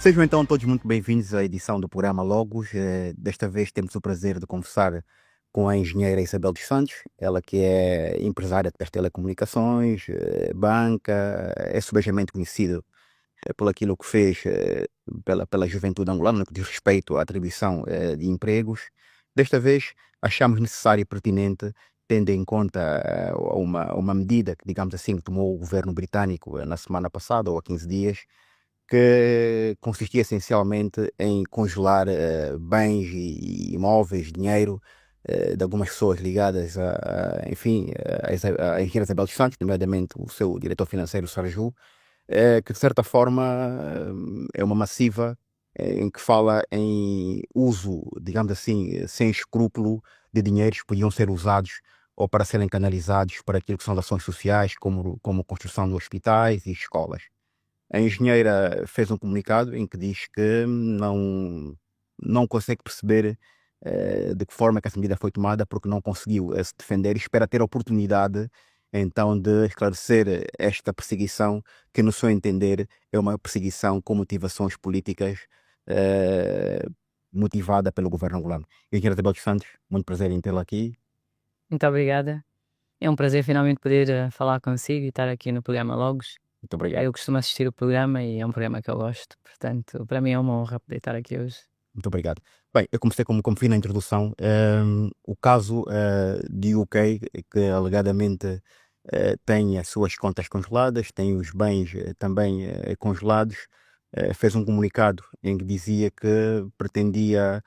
Sejam então todos muito bem-vindos à edição do programa Logos. Desta vez temos o prazer de conversar com a engenheira Isabel dos Santos, ela que é empresária das telecomunicações, banca, é subejamente conhecido por aquilo que fez pela juventude angolana, no que diz respeito à atribuição de empregos. Desta vez achamos necessário e pertinente, tendo em conta uma medida que, digamos assim, que tomou o governo britânico na semana passada ou há 15 dias, que consistia essencialmente em congelar bens e imóveis, dinheiro de algumas pessoas ligadas enfim, a engenheira Isabel dos Santos, nomeadamente o seu diretor financeiro, Saraju, que de certa forma é uma massiva em que fala em uso, digamos assim, sem escrúpulo de dinheiros que podiam ser usados ou para serem canalizados para aquilo que são as ações sociais, como construção de hospitais e escolas. A engenheira fez um comunicado em que diz que não consegue perceber de que forma que essa medida foi tomada, porque não conseguiu se defender, e espera ter a oportunidade então de esclarecer esta perseguição, que no seu entender é uma perseguição com motivações políticas, eh, motivada pelo governo angolano. Engenheira Isabel dos Santos, muito prazer em tê-la aqui. Muito obrigada. É um prazer finalmente poder falar consigo e estar aqui no programa Logos. Muito obrigado. Eu costumo assistir o programa e é um programa que eu gosto, portanto, para mim é uma honra poder estar aqui hoje. Muito obrigado. Bem, eu comecei como vi na introdução, o caso de UK, que alegadamente tem as suas contas congeladas, tem os bens também congelados, fez um comunicado em que dizia que pretendia,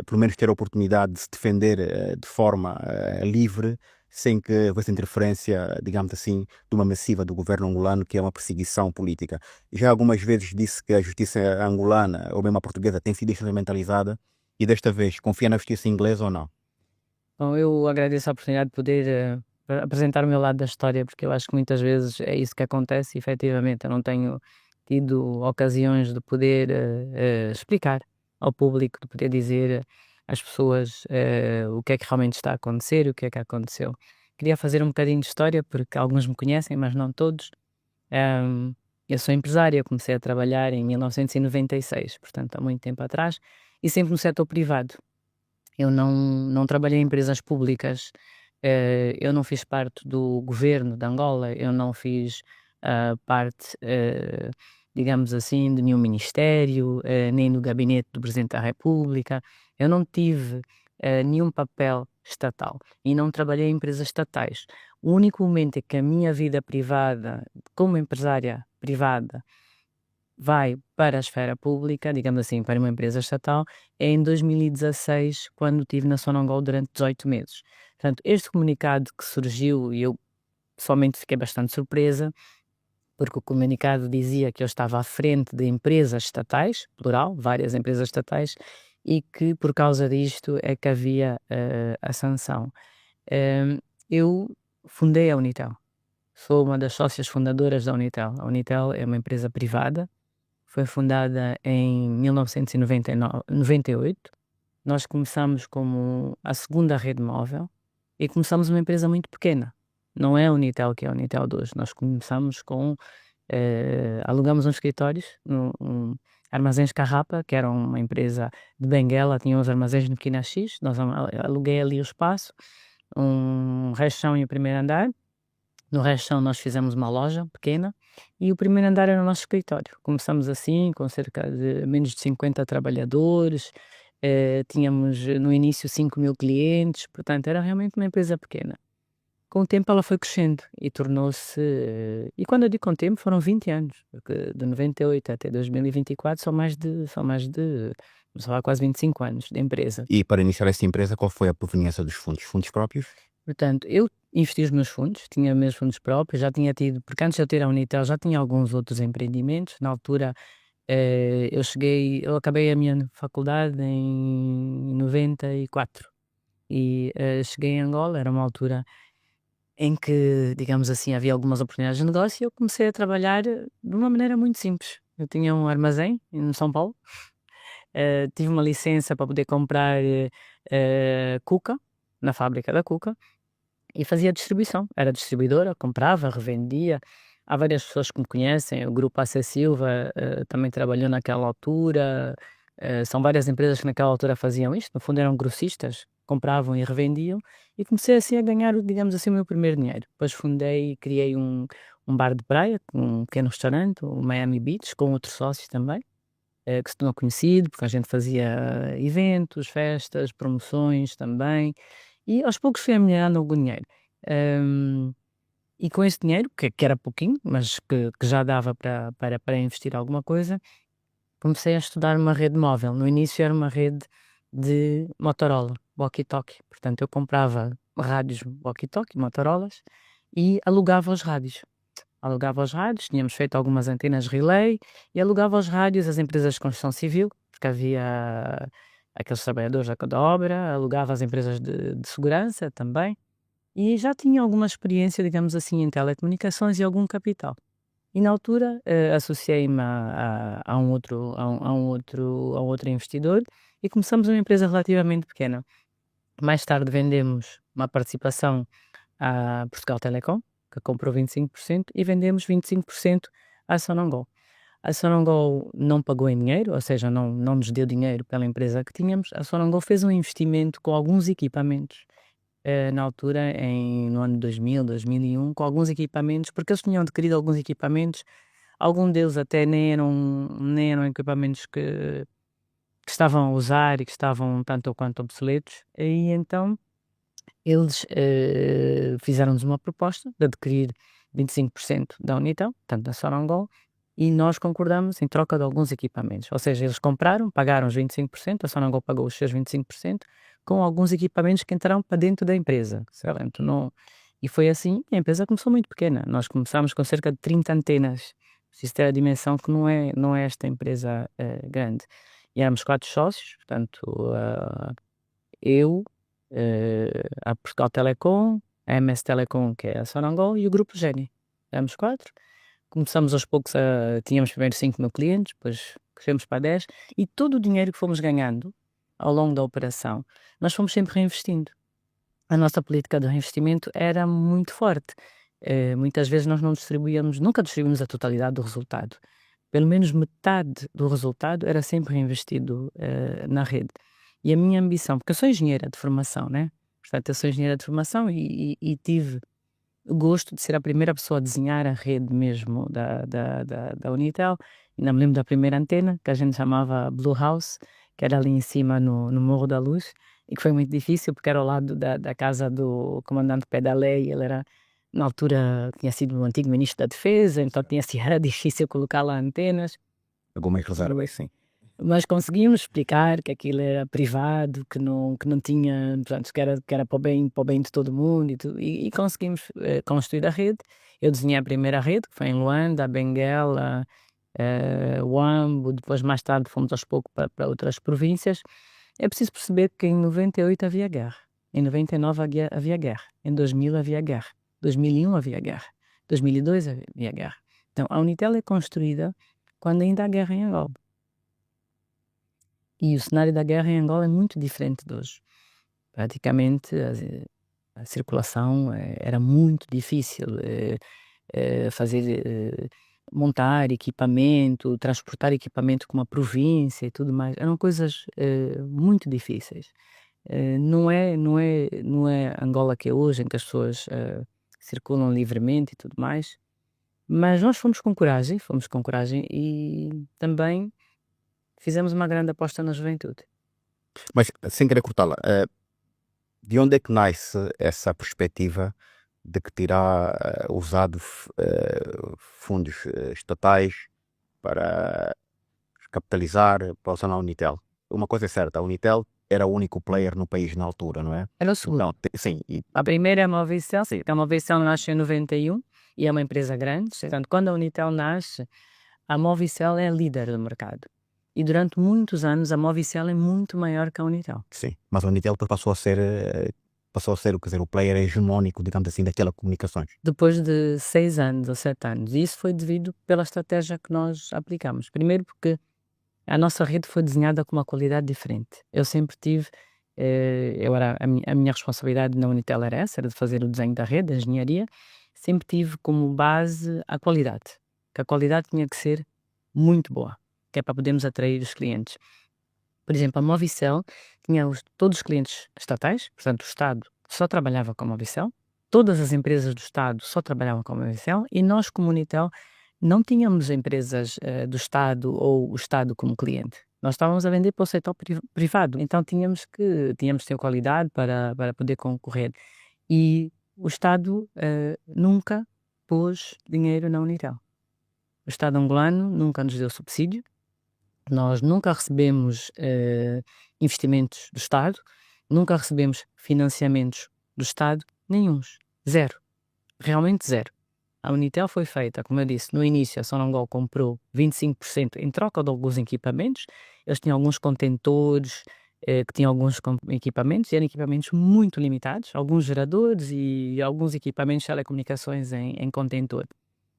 pelo menos, ter a oportunidade de se defender de forma livre, sem que houvesse interferência, digamos assim, de uma massiva do governo angolano, que é uma perseguição política. Já algumas vezes disse que a justiça angolana, ou mesmo a portuguesa, tem sido instrumentalizada, e desta vez confia na justiça inglesa ou não? Bom, eu agradeço a oportunidade de poder apresentar o meu lado da história, porque eu acho que muitas vezes é isso que acontece, e efetivamente eu não tenho tido ocasiões de poder explicar ao público, de poder dizer às pessoas o que é que realmente está a acontecer e o que é que aconteceu. Queria fazer um bocadinho de história, porque alguns me conhecem, mas não todos. Ahm, eu sou empresária, comecei a trabalhar em 1996, portanto há muito tempo atrás, e sempre no setor privado. Eu não trabalhei em empresas públicas, eu não fiz parte do governo de Angola, eu não fiz parte, digamos assim, de nenhum ministério, nem do gabinete do Presidente da República. Eu não tive nenhum papel estatal e não trabalhei em empresas estatais. O único momento em que a minha vida privada, como empresária privada, vai para a esfera pública, digamos assim, para uma empresa estatal, é em 2016, quando estive na Sonangol durante 18 meses. Portanto, este comunicado que surgiu, e eu pessoalmente fiquei bastante surpresa, porque o comunicado dizia que eu estava à frente de empresas estatais, plural, várias empresas estatais, e que por causa disto é que havia a sanção. Eu fundei a Unitel, sou uma das sócias fundadoras da Unitel. A Unitel é uma empresa privada, foi fundada em 1998. Nós começamos como a segunda rede móvel e começamos uma empresa muito pequena. Não é a Unitel que é a Unitel de hoje. Nós começamos com, alugamos uns escritórios, Armazéns Carrapa, que era uma empresa de Benguela, tinha uns armazéns no Quina X, nós aluguei ali o espaço, um rechão e o primeiro andar. No restão nós fizemos uma loja pequena e o primeiro andar era o nosso escritório. Começamos assim, com cerca de menos de 50 trabalhadores, tínhamos no início 5.000 clientes, portanto era realmente uma empresa pequena. Com o tempo ela foi crescendo e tornou-se, e quando eu digo com o tempo foram 20 anos, porque de 98 até 2024 vamos falar, quase 25 anos de empresa. E para iniciar essa empresa, qual foi a proveniência dos fundos? Fundos próprios? Portanto, eu investi os meus fundos, tinha meus fundos próprios, já tinha tido, porque antes de eu ter a Unitel já tinha alguns outros empreendimentos. Na altura, eu acabei a minha faculdade em 94 e cheguei em Angola, era uma altura em que, digamos assim, havia algumas oportunidades de negócio e eu comecei a trabalhar de uma maneira muito simples. Eu tinha um armazém em São Paulo, tive uma licença para poder comprar cuca, na fábrica da cuca, e fazia distribuição. Era distribuidora, comprava, revendia. há várias pessoas que me conhecem, o grupo AC Silva também trabalhou naquela altura, são várias empresas que naquela altura faziam isto, no fundo eram grossistas, compravam e revendiam, e comecei assim a ganhar, digamos assim, o meu primeiro dinheiro. Depois fundei e criei um bar de praia, um pequeno restaurante, o Miami Beach, com outros sócios também, que se tornou conhecido, porque a gente fazia eventos, festas, promoções também, e aos poucos fui melhorando algum dinheiro. Hum, e com esse dinheiro, que era pouquinho, mas que já dava para investir alguma coisa, comecei a estudar uma rede móvel. No início era uma rede de Motorola, walkie-talkie. Portanto, eu comprava rádios walkie-talkie, Motorolas, e alugava os rádios. Alugava os rádios, tínhamos feito algumas antenas relay e alugava os rádios às empresas de construção civil, porque havia aqueles trabalhadores da obra, alugava às empresas de segurança também, e já tinha alguma experiência, digamos assim, em telecomunicações e algum capital. E na altura, associei-me a um outro a um outro investidor e começamos uma empresa relativamente pequena. Mais tarde vendemos uma participação à Portugal Telecom, que comprou 25% e vendemos 25% à Sonangol. A Sonangol não pagou em dinheiro, ou seja, não nos deu dinheiro pela empresa que tínhamos. A Sonangol fez um investimento com alguns equipamentos, na altura, no ano 2000, 2001, com alguns equipamentos, porque eles tinham adquirido alguns equipamentos, algum deles até nem eram equipamentos que estavam a usar e que estavam tanto ou quanto obsoletos, e então eles fizeram-nos uma proposta de adquirir 25% da Unitel, tanto da Sonangol, e nós concordamos em troca de alguns equipamentos. Ou seja, eles compraram, pagaram os 25%, a Sonangol pagou os seus 25%, com alguns equipamentos que entraram para dentro da empresa. Certo? Não, e foi assim, a empresa começou muito pequena. Nós começámos com cerca de 30 antenas. Preciso ter a dimensão que não é esta empresa grande. E éramos 4 sócios, portanto, eu, a Portugal Telecom, a MS Telecom, que é a Sonangol, e o Grupo Geni. Éramos 4. Começamos aos poucos tínhamos primeiro 5.000 clientes, depois crescemos para 10, e todo o dinheiro que fomos ganhando ao longo da operação, nós fomos sempre reinvestindo. A nossa política de reinvestimento era muito forte. Muitas vezes nós nunca distribuímos a totalidade do resultado. Pelo menos metade do resultado era sempre reinvestido na rede. E a minha ambição, porque eu sou engenheira de formação, né? Portanto, eu sou engenheira de formação e tive o gosto de ser a primeira pessoa a desenhar a rede mesmo da Unitel. Ainda me lembro da primeira antena, que a gente chamava Blue House, que era ali em cima no Morro da Luz, e que foi muito difícil porque era ao lado da casa do comandante Pedalei. Ele era, na altura, tinha sido o antigo ministro da Defesa, então era difícil colocar lá antenas. Algumas reservas, sim. Mas conseguimos explicar que aquilo era privado, que não tinha, portanto, que era para o bem de todo mundo e conseguimos construir a rede. Eu desenhei a primeira rede, que foi em Luanda, a Benguela, Huambo, depois mais tarde fomos aos poucos para outras províncias. É preciso perceber que em 98 havia guerra, em 99 havia guerra, em 2000 havia guerra, 2001 havia guerra, 2002 havia guerra. Então a Unitel é construída quando ainda há guerra em Angola. E o cenário da guerra em Angola é muito diferente de hoje. Praticamente a circulação era muito difícil, montar equipamento, transportar equipamento com uma província e tudo mais, eram coisas muito difíceis. Não é Angola que é hoje, em que as pessoas circulam livremente e tudo mais, mas nós fomos com coragem e também fizemos uma grande aposta na juventude. Mas, sem querer cortá-la, de onde é que nasce essa perspectiva de que terá usado fundos estatais para capitalizar para usar na Unitel? Uma coisa é certa, a Unitel era o único player no país na altura, não é? Era o segundo. Então, sim, A primeira é a Movicel, sim. A Movicel nasce em 91 e é uma empresa grande. Portanto, quando a Unitel nasce, a Movicel é líder do mercado. E durante muitos anos a Movicel é muito maior que a Unitel. sim, mas a Unitel depois passou a ser o player hegemónico, digamos assim, das telecomunicações. Depois de 6 anos ou 7 anos. E isso foi devido pela estratégia que nós aplicamos. Primeiro porque a nossa rede foi desenhada com uma qualidade diferente. Eu sempre tive, a minha responsabilidade na Unitel era essa, era de fazer o desenho da rede, a engenharia. sempre tive como base a qualidade, que a qualidade tinha que ser muito boa, que é para podermos atrair os clientes. Por exemplo, a Movicel tinha todos os clientes estatais, portanto o Estado só trabalhava com a Movicel, todas as empresas do Estado só trabalhavam com a Movicel e nós, como Unitel, não tínhamos empresas do Estado ou o Estado como cliente. Nós estávamos a vender para o setor privado, então tínhamos de ter qualidade para poder concorrer. E o Estado nunca pôs dinheiro na Unitel. O Estado angolano nunca nos deu subsídio, nós nunca recebemos investimentos do Estado, nunca recebemos financiamentos do Estado, nenhuns. Zero. Realmente zero. A Unitel foi feita, como eu disse, no início a Sonangol comprou 25% em troca de alguns equipamentos. Eles tinham alguns contentores que tinham alguns equipamentos, e eram equipamentos muito limitados, alguns geradores e alguns equipamentos de telecomunicações em contentor.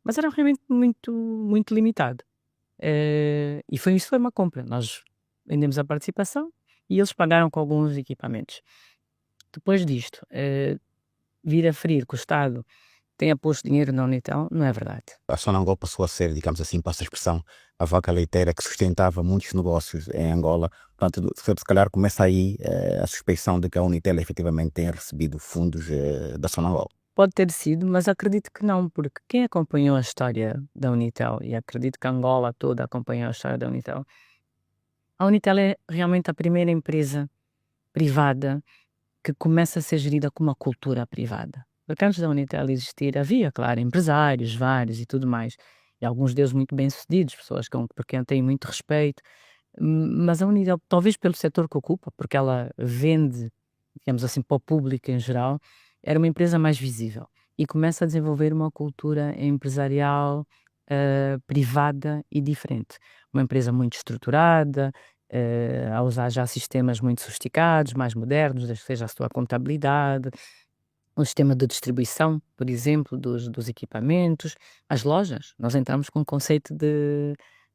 Mas era realmente muito, muito limitado. Isso foi uma compra. Nós vendemos a participação e eles pagaram com alguns equipamentos. Depois disto, vir a ferir que o Estado tenha posto dinheiro na Unitel, não é verdade. A Sonangol passou a ser, digamos assim, passa a expressão, a vaca leiteira que sustentava muitos negócios em Angola. Portanto, se calhar começa aí a suspeição de que a Unitel efetivamente tenha recebido fundos da Sonangol. Pode ter sido, mas acredito que não, porque quem acompanhou a história da Unitel, e acredito que a Angola toda acompanhou a história da Unitel, a Unitel é realmente a primeira empresa privada que começa a ser gerida com uma cultura privada. Porque antes da Unitel existir, havia, claro, empresários vários e tudo mais, e alguns deles muito bem-sucedidos, pessoas por quem eu tenho muito respeito, mas a Unitel, talvez pelo setor que ocupa, porque ela vende, digamos assim, para o público em geral, era uma empresa mais visível e começa a desenvolver uma cultura empresarial privada e diferente. Uma empresa muito estruturada, a usar já sistemas muito sofisticados, mais modernos, desde que seja a sua contabilidade, o sistema de distribuição, por exemplo, dos equipamentos, as lojas. Nós entramos com um conceito de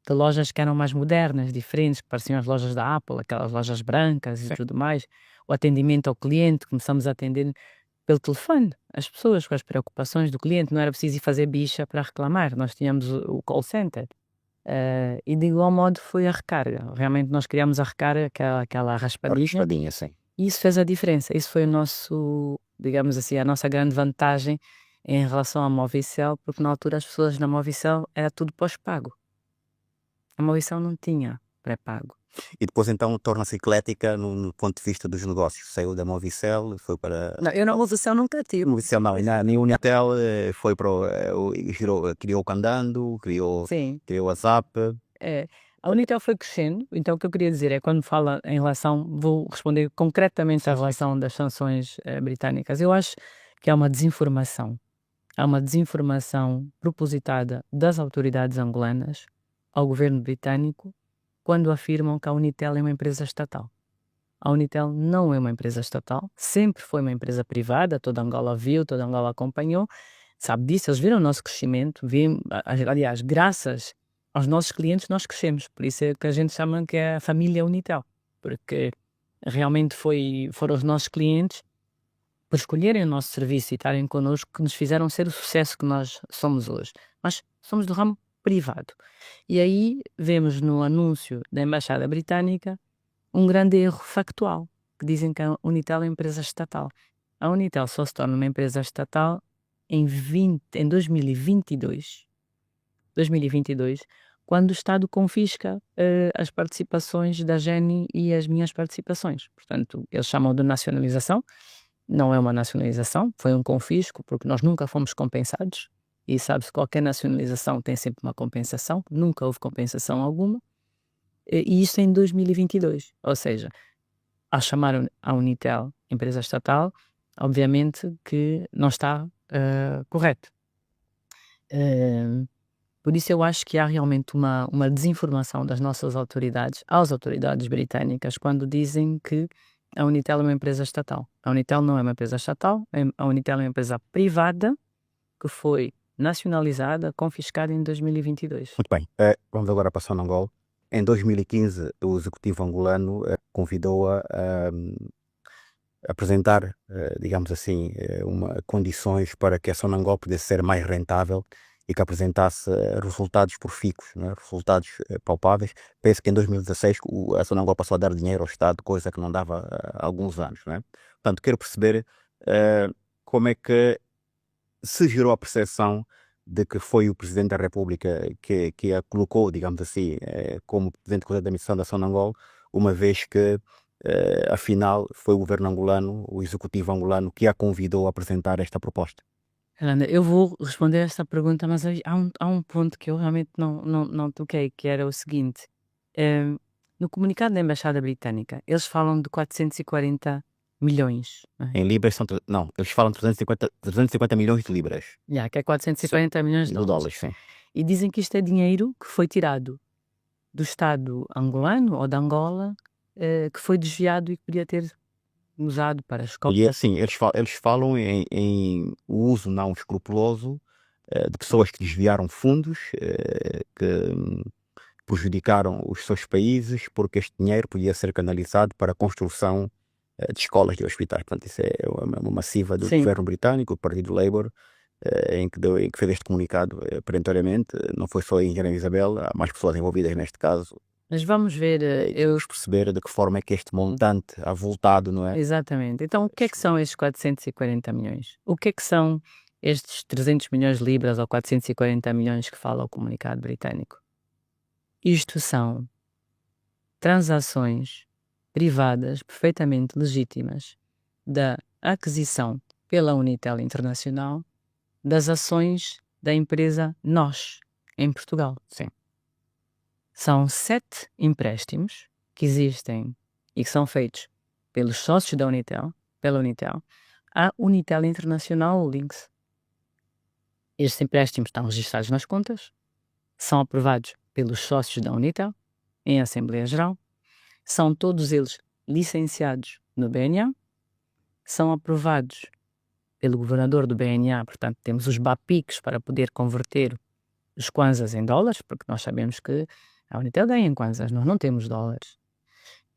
lojas que eram mais modernas, diferentes, que pareciam as lojas da Apple, aquelas lojas brancas e tudo mais. O atendimento ao cliente, começamos a atender pelo telefone as pessoas com as preocupações do cliente, não era preciso ir fazer bicha para reclamar, nós tínhamos o call center. E de igual modo foi a recarga. Realmente nós criámos a recarga, aquela raspadinha, Raspadinha, sim. e isso fez a diferença. Isso foi o nosso, digamos assim, a nossa grande vantagem em relação à Movicel, porque na altura as pessoas na Movicel era tudo pós-pago. A Movicel não tinha pré-pago. E depois então torna-se eclética no ponto de vista dos negócios. Saiu da Movicel, foi para... Não, eu na Movicel nunca tive. Movicel não, e na Unitel foi para criou o Candando, Sim. criou a Zap. A Unitel foi crescendo, então o que eu queria dizer é, quando fala em relação, vou responder concretamente à relação das sanções britânicas. Eu acho que há uma desinformação. Há uma desinformação propositada das autoridades angolanas ao governo britânico quando afirmam que a Unitel é uma empresa estatal. A Unitel não é uma empresa estatal, sempre foi uma empresa privada, toda Angola viu, toda Angola acompanhou, sabe disso, eles viram o nosso crescimento, aliás, graças aos nossos clientes nós crescemos, por isso é que a gente chama que é a família Unitel, porque realmente foram os nossos clientes, por escolherem o nosso serviço e estarem connosco, que nos fizeram ser o sucesso que nós somos hoje. Mas somos do ramo privado. E aí vemos no anúncio da Embaixada Britânica um grande erro factual, que dizem que a Unitel é uma empresa estatal. A Unitel só se torna uma empresa estatal em 2022, quando o Estado confisca as participações da Geni e as minhas participações. Portanto, eles chamam de nacionalização, não é uma nacionalização, foi um confisco, porque nós nunca fomos compensados, e sabe-se que qualquer nacionalização tem sempre uma compensação, nunca houve compensação alguma, e isto em 2022, ou seja, ao chamar a Unitel empresa estatal, obviamente que não está correto. Por isso eu acho que há realmente uma desinformação das nossas autoridades, às autoridades britânicas, quando dizem que a Unitel é uma empresa estatal. A Unitel não é uma empresa estatal, a Unitel é uma empresa privada que foi nacionalizada, confiscada em 2022. Muito bem, vamos agora para Sonangol. Em 2015, o executivo angolano convidou-a apresentar, digamos assim, condições para que a Sonangol pudesse ser mais rentável e que apresentasse resultados profícuos, não é? Resultados palpáveis. Penso que em 2016 a Sonangol passou a dar dinheiro ao Estado, coisa que não dava há alguns anos, não é? Portanto, quero perceber como é que se gerou a percepção de que foi o Presidente da República que a colocou, digamos assim, como Presidente da Missão da Sonangol, uma vez que, afinal, foi o governo angolano, o executivo angolano, que a convidou a apresentar esta proposta. Fernanda, eu vou responder esta pergunta, mas há um ponto que eu realmente não toquei, que era o seguinte. No comunicado da Embaixada Britânica, eles falam de 440 milhões, não é? Em libras são... Não, eles falam 350 milhões de libras. Que é 440 milhões de dólares. Sim. E dizem que isto é dinheiro que foi tirado do Estado angolano ou de Angola, que foi desviado e que podia ter usado para E escolas. assim, eles falam em o uso não escrupuloso de pessoas que desviaram fundos, que prejudicaram os seus países, porque este dinheiro podia ser canalizado para a construção de escolas e hospitais. Portanto, isso é uma massiva do Sim. governo britânico, o Partido Labour, em que fez este comunicado perentoriamente. Não foi só a engenheira Isabel, há mais pessoas envolvidas neste caso. Mas vamos ver, Vamos perceber de que forma é que este montante avultado, não é? Exatamente. Então, o que é que são estes 440 milhões? O que é que são estes 300 milhões de libras ou 440 milhões que fala o comunicado britânico? Isto são transações privadas perfeitamente legítimas da aquisição pela Unitel Internacional das ações da empresa NOS, em Portugal. Sim. São 7 empréstimos que existem e que são feitos pelos sócios da Unitel, pela Unitel, à Unitel International Holdings. Estes empréstimos estão registrados nas contas, são aprovados pelos sócios da Unitel em Assembleia Geral, são todos eles licenciados no BNA, são aprovados pelo governador do BNA, portanto temos os BAPICs para poder converter os kwanzas em dólares, porque nós sabemos que a Unitel ganha em kwanzas, nós não temos dólares.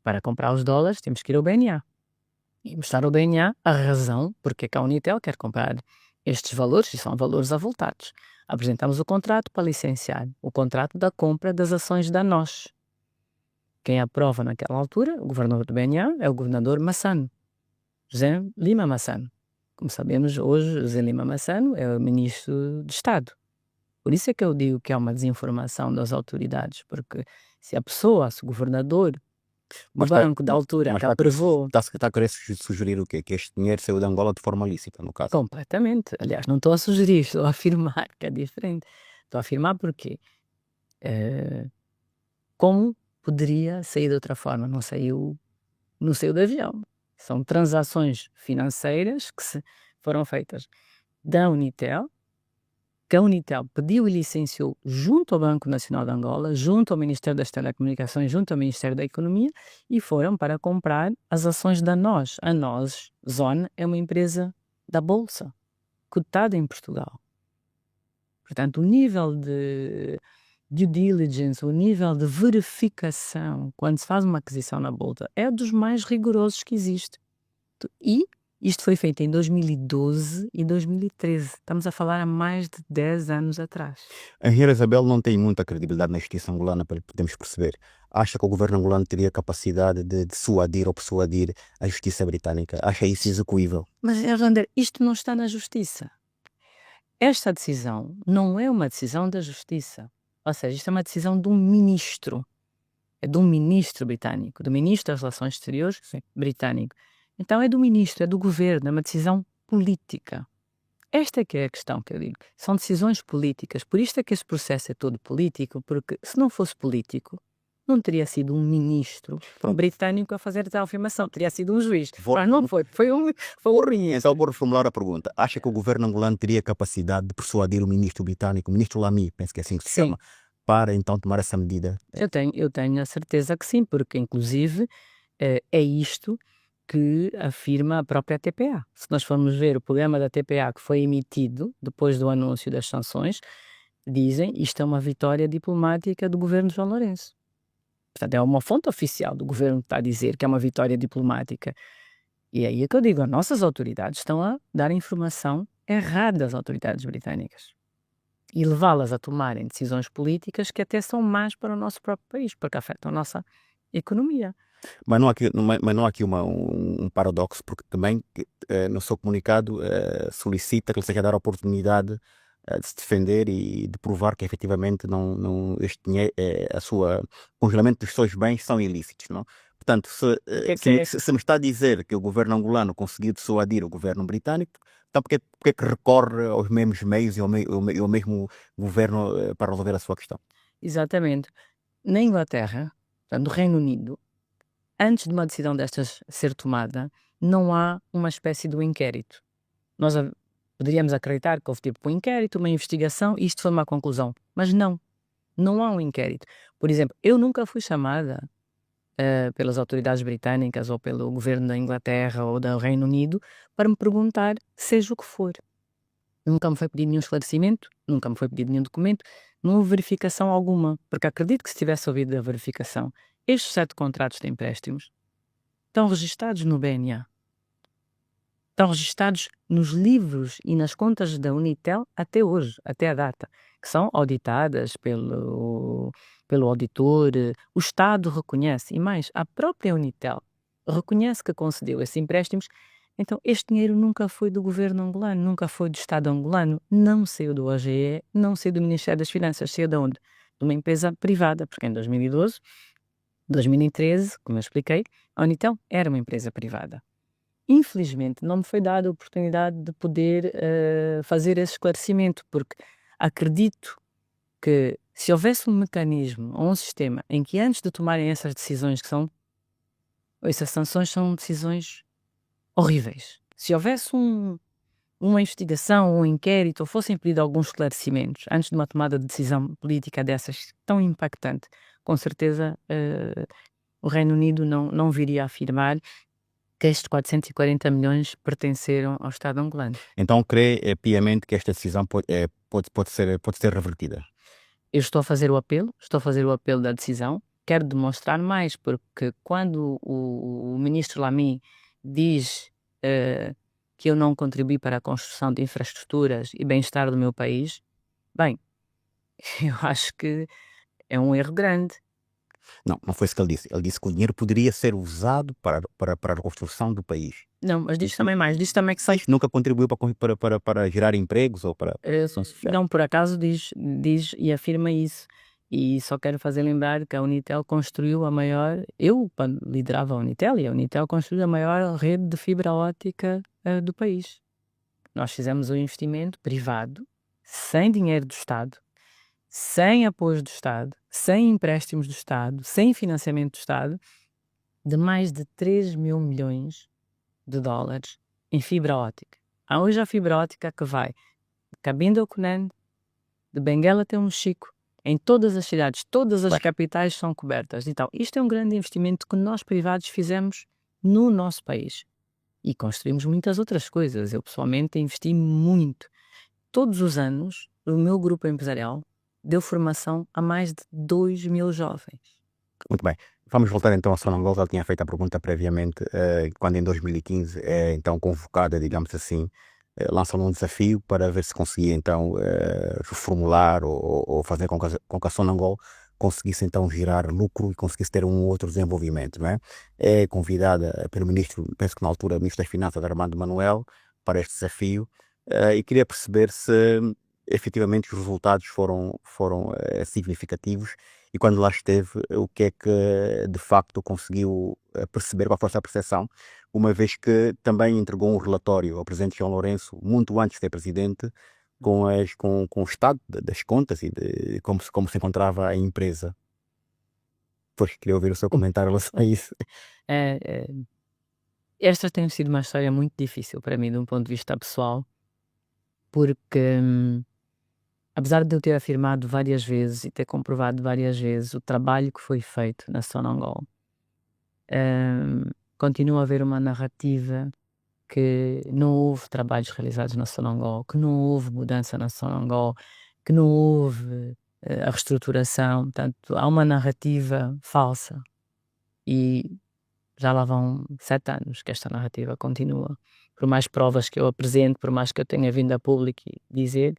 Para comprar os dólares temos que ir ao BNA e mostrar ao BNA a razão porque é que a Unitel quer comprar estes valores, e são valores avultados. Apresentamos o contrato para licenciar, o contrato da compra das ações da NOS. Quem aprova naquela altura, o governador do BNA, é o governador Massano, José Lima Massano. Como sabemos, hoje, José Lima Massano é o ministro de Estado. Por isso é que eu digo que é uma desinformação das autoridades, porque se a pessoa, se o governador do banco da altura aprovou... Está a querer sugerir o quê? Que este dinheiro saiu de Angola de forma lícita, no caso? Completamente. Aliás, não estou a sugerir, estou a afirmar que é diferente. Estou a afirmar porque como poderia sair de outra forma? Não saiu de avião. São transações financeiras que foram feitas da Unitel, que a Unitel pediu e licenciou junto ao Banco Nacional de Angola, junto ao Ministério das Telecomunicações, junto ao Ministério da Economia, e foram para comprar as ações da NOS. A NOS Zone é uma empresa da Bolsa, cotada em Portugal. Portanto, o nível de due diligence, o nível de verificação, quando se faz uma aquisição na Bolsa, é dos mais rigorosos que existe. E isto foi feito em 2012 e 2013. Estamos a falar há mais de 10 anos atrás. A engenheira Isabel não tem muita credibilidade na justiça angolana, para podermos perceber. Acha que o governo angolano teria capacidade de dissuadir ou persuadir a justiça britânica? Acha isso execuível? Mas, Erlander, isto não está na justiça. Esta decisão não é uma decisão da justiça. Ou seja, isto é uma decisão de um ministro. É de um ministro britânico, do ministro das Relações Exteriores britânico. Então é do ministro, é do governo, é uma decisão política. Esta é que é a questão que eu digo. São decisões políticas. Por isto é que esse processo é todo político, porque se não fosse político, não teria sido um ministro britânico a fazer tal afirmação. Teria sido um juiz. Mas não foi. Foi um ministro. Então vou reformular a pergunta. Acha que o governo angolano teria capacidade de persuadir o ministro britânico, o ministro Lamy, penso que é assim que se chama, para então tomar essa medida? Eu tenho a certeza que sim, porque inclusive é isto que afirma a própria TPA. Se nós formos ver o programa da TPA que foi emitido depois do anúncio das sanções, dizem isto é uma vitória diplomática do governo de João Lourenço. Portanto, é uma fonte oficial do governo que está a dizer que é uma vitória diplomática. E aí é que eu digo, as nossas autoridades estão a dar informação errada às autoridades britânicas e levá-las a tomarem decisões políticas que até são más para o nosso próprio país, porque afetam a nossa economia. Mas não há aqui um paradoxo, porque também no seu comunicado solicita que lhe seja dar a oportunidade de se defender e de provar que efetivamente este dinheiro, o congelamento dos seus bens são ilícitos, não? Portanto, Que é que é? se me está a dizer que o governo angolano conseguiu dissuadir o governo britânico, então porque é que recorre aos mesmos meios e ao mesmo governo para resolver a sua questão? Exatamente. Na Inglaterra, portanto, no Reino Unido, antes de uma decisão destas ser tomada, não há uma espécie de um inquérito. Nós poderíamos acreditar que houve tipo um inquérito, uma investigação e isto foi uma conclusão. Mas não há um inquérito. Por exemplo, eu nunca fui chamada pelas autoridades britânicas ou pelo governo da Inglaterra ou do Reino Unido para me perguntar seja o que for. Nunca me foi pedido nenhum esclarecimento, nunca me foi pedido nenhum documento, não houve verificação alguma, porque acredito que se tivesse ouvido a verificação, estes 7 contratos de empréstimos estão registados no BNA. Estão registados nos livros e nas contas da Unitel até hoje, até a data, que são auditadas pelo auditor, o Estado reconhece, e mais, a própria Unitel reconhece que concedeu esses empréstimos. Então, este dinheiro nunca foi do governo angolano, nunca foi do Estado angolano, não saiu do OGE, não saiu do Ministério das Finanças, saiu de onde? De uma empresa privada, porque em 2012, 2013, como eu expliquei, a Unitel era uma empresa privada. Infelizmente, não me foi dada a oportunidade de poder fazer esse esclarecimento, porque acredito que se houvesse um mecanismo ou um sistema em que antes de tomarem essas decisões, essas sanções são decisões horríveis. Se houvesse uma investigação, um inquérito, ou fossem pedidos alguns esclarecimentos antes de uma tomada de decisão política dessas tão impactante, com certeza o Reino Unido não viria a afirmar que estes 440 milhões pertenceram ao Estado angolano. Então crê piamente que esta decisão pode ser revertida? Eu estou a fazer o apelo da decisão, quero demonstrar mais, porque quando o ministro Lamy diz que eu não contribuí para a construção de infraestruturas e bem-estar do meu país, bem, eu acho que é um erro grande. Não foi isso que ele disse. Ele disse que o dinheiro poderia ser usado para a reconstrução do país. Não, mas diz também mais, diz também que Mas nunca contribuiu para gerar empregos ou para a construção social. não, por acaso diz e afirma isso. E só quero fazer lembrar que a Unitel construiu a maior, eu quando liderava a Unitel, e a Unitel construiu a maior rede de fibra óptica do país. Nós fizemos um investimento privado, sem dinheiro do Estado, sem apoio do Estado, sem empréstimos do Estado, sem financiamento do Estado, de mais de 3 mil milhões de dólares em fibra óptica. Há hoje a fibra óptica que vai de Cabinda ao Cunene, de Benguela até o Mochico, em todas as cidades, todas as capitais são cobertas. Então, isto é um grande investimento que nós privados fizemos no nosso país. E construímos muitas outras coisas. Eu, pessoalmente, investi muito. Todos os anos, o meu grupo empresarial deu formação a mais de 2 mil jovens. Muito bem. Vamos voltar então ao Sonangol. Ele tinha feito a pergunta previamente, quando em 2015 é então convocada, digamos assim, lançam um desafio para ver se conseguia então reformular ou fazer com que a Sonangol conseguisse então gerar lucro e conseguisse ter um outro desenvolvimento, não é? É convidada pelo ministro, penso que na altura, ministro das Finanças, Armando Manuel, para este desafio, e queria perceber se efetivamente os resultados foram significativos e quando lá esteve, o que é que de facto conseguiu perceber, qual foi a sua percepção, uma vez que também entregou um relatório ao presidente João Lourenço, muito antes de ser presidente, com o estado das contas e de como se encontrava a empresa. Pois, queria ouvir o seu comentário em relação a isso. Esta tem sido uma história muito difícil para mim, de um ponto de vista pessoal, porque apesar de eu ter afirmado várias vezes e ter comprovado várias vezes o trabalho que foi feito na Sonangol, continua a haver uma narrativa que não houve trabalhos realizados na Sonangol, que não houve mudança na Sonangol, que não houve a reestruturação. Portanto, há uma narrativa falsa. E já lá vão 7 anos que esta narrativa continua. Por mais provas que eu apresento, por mais que eu tenha vindo a público e dizer,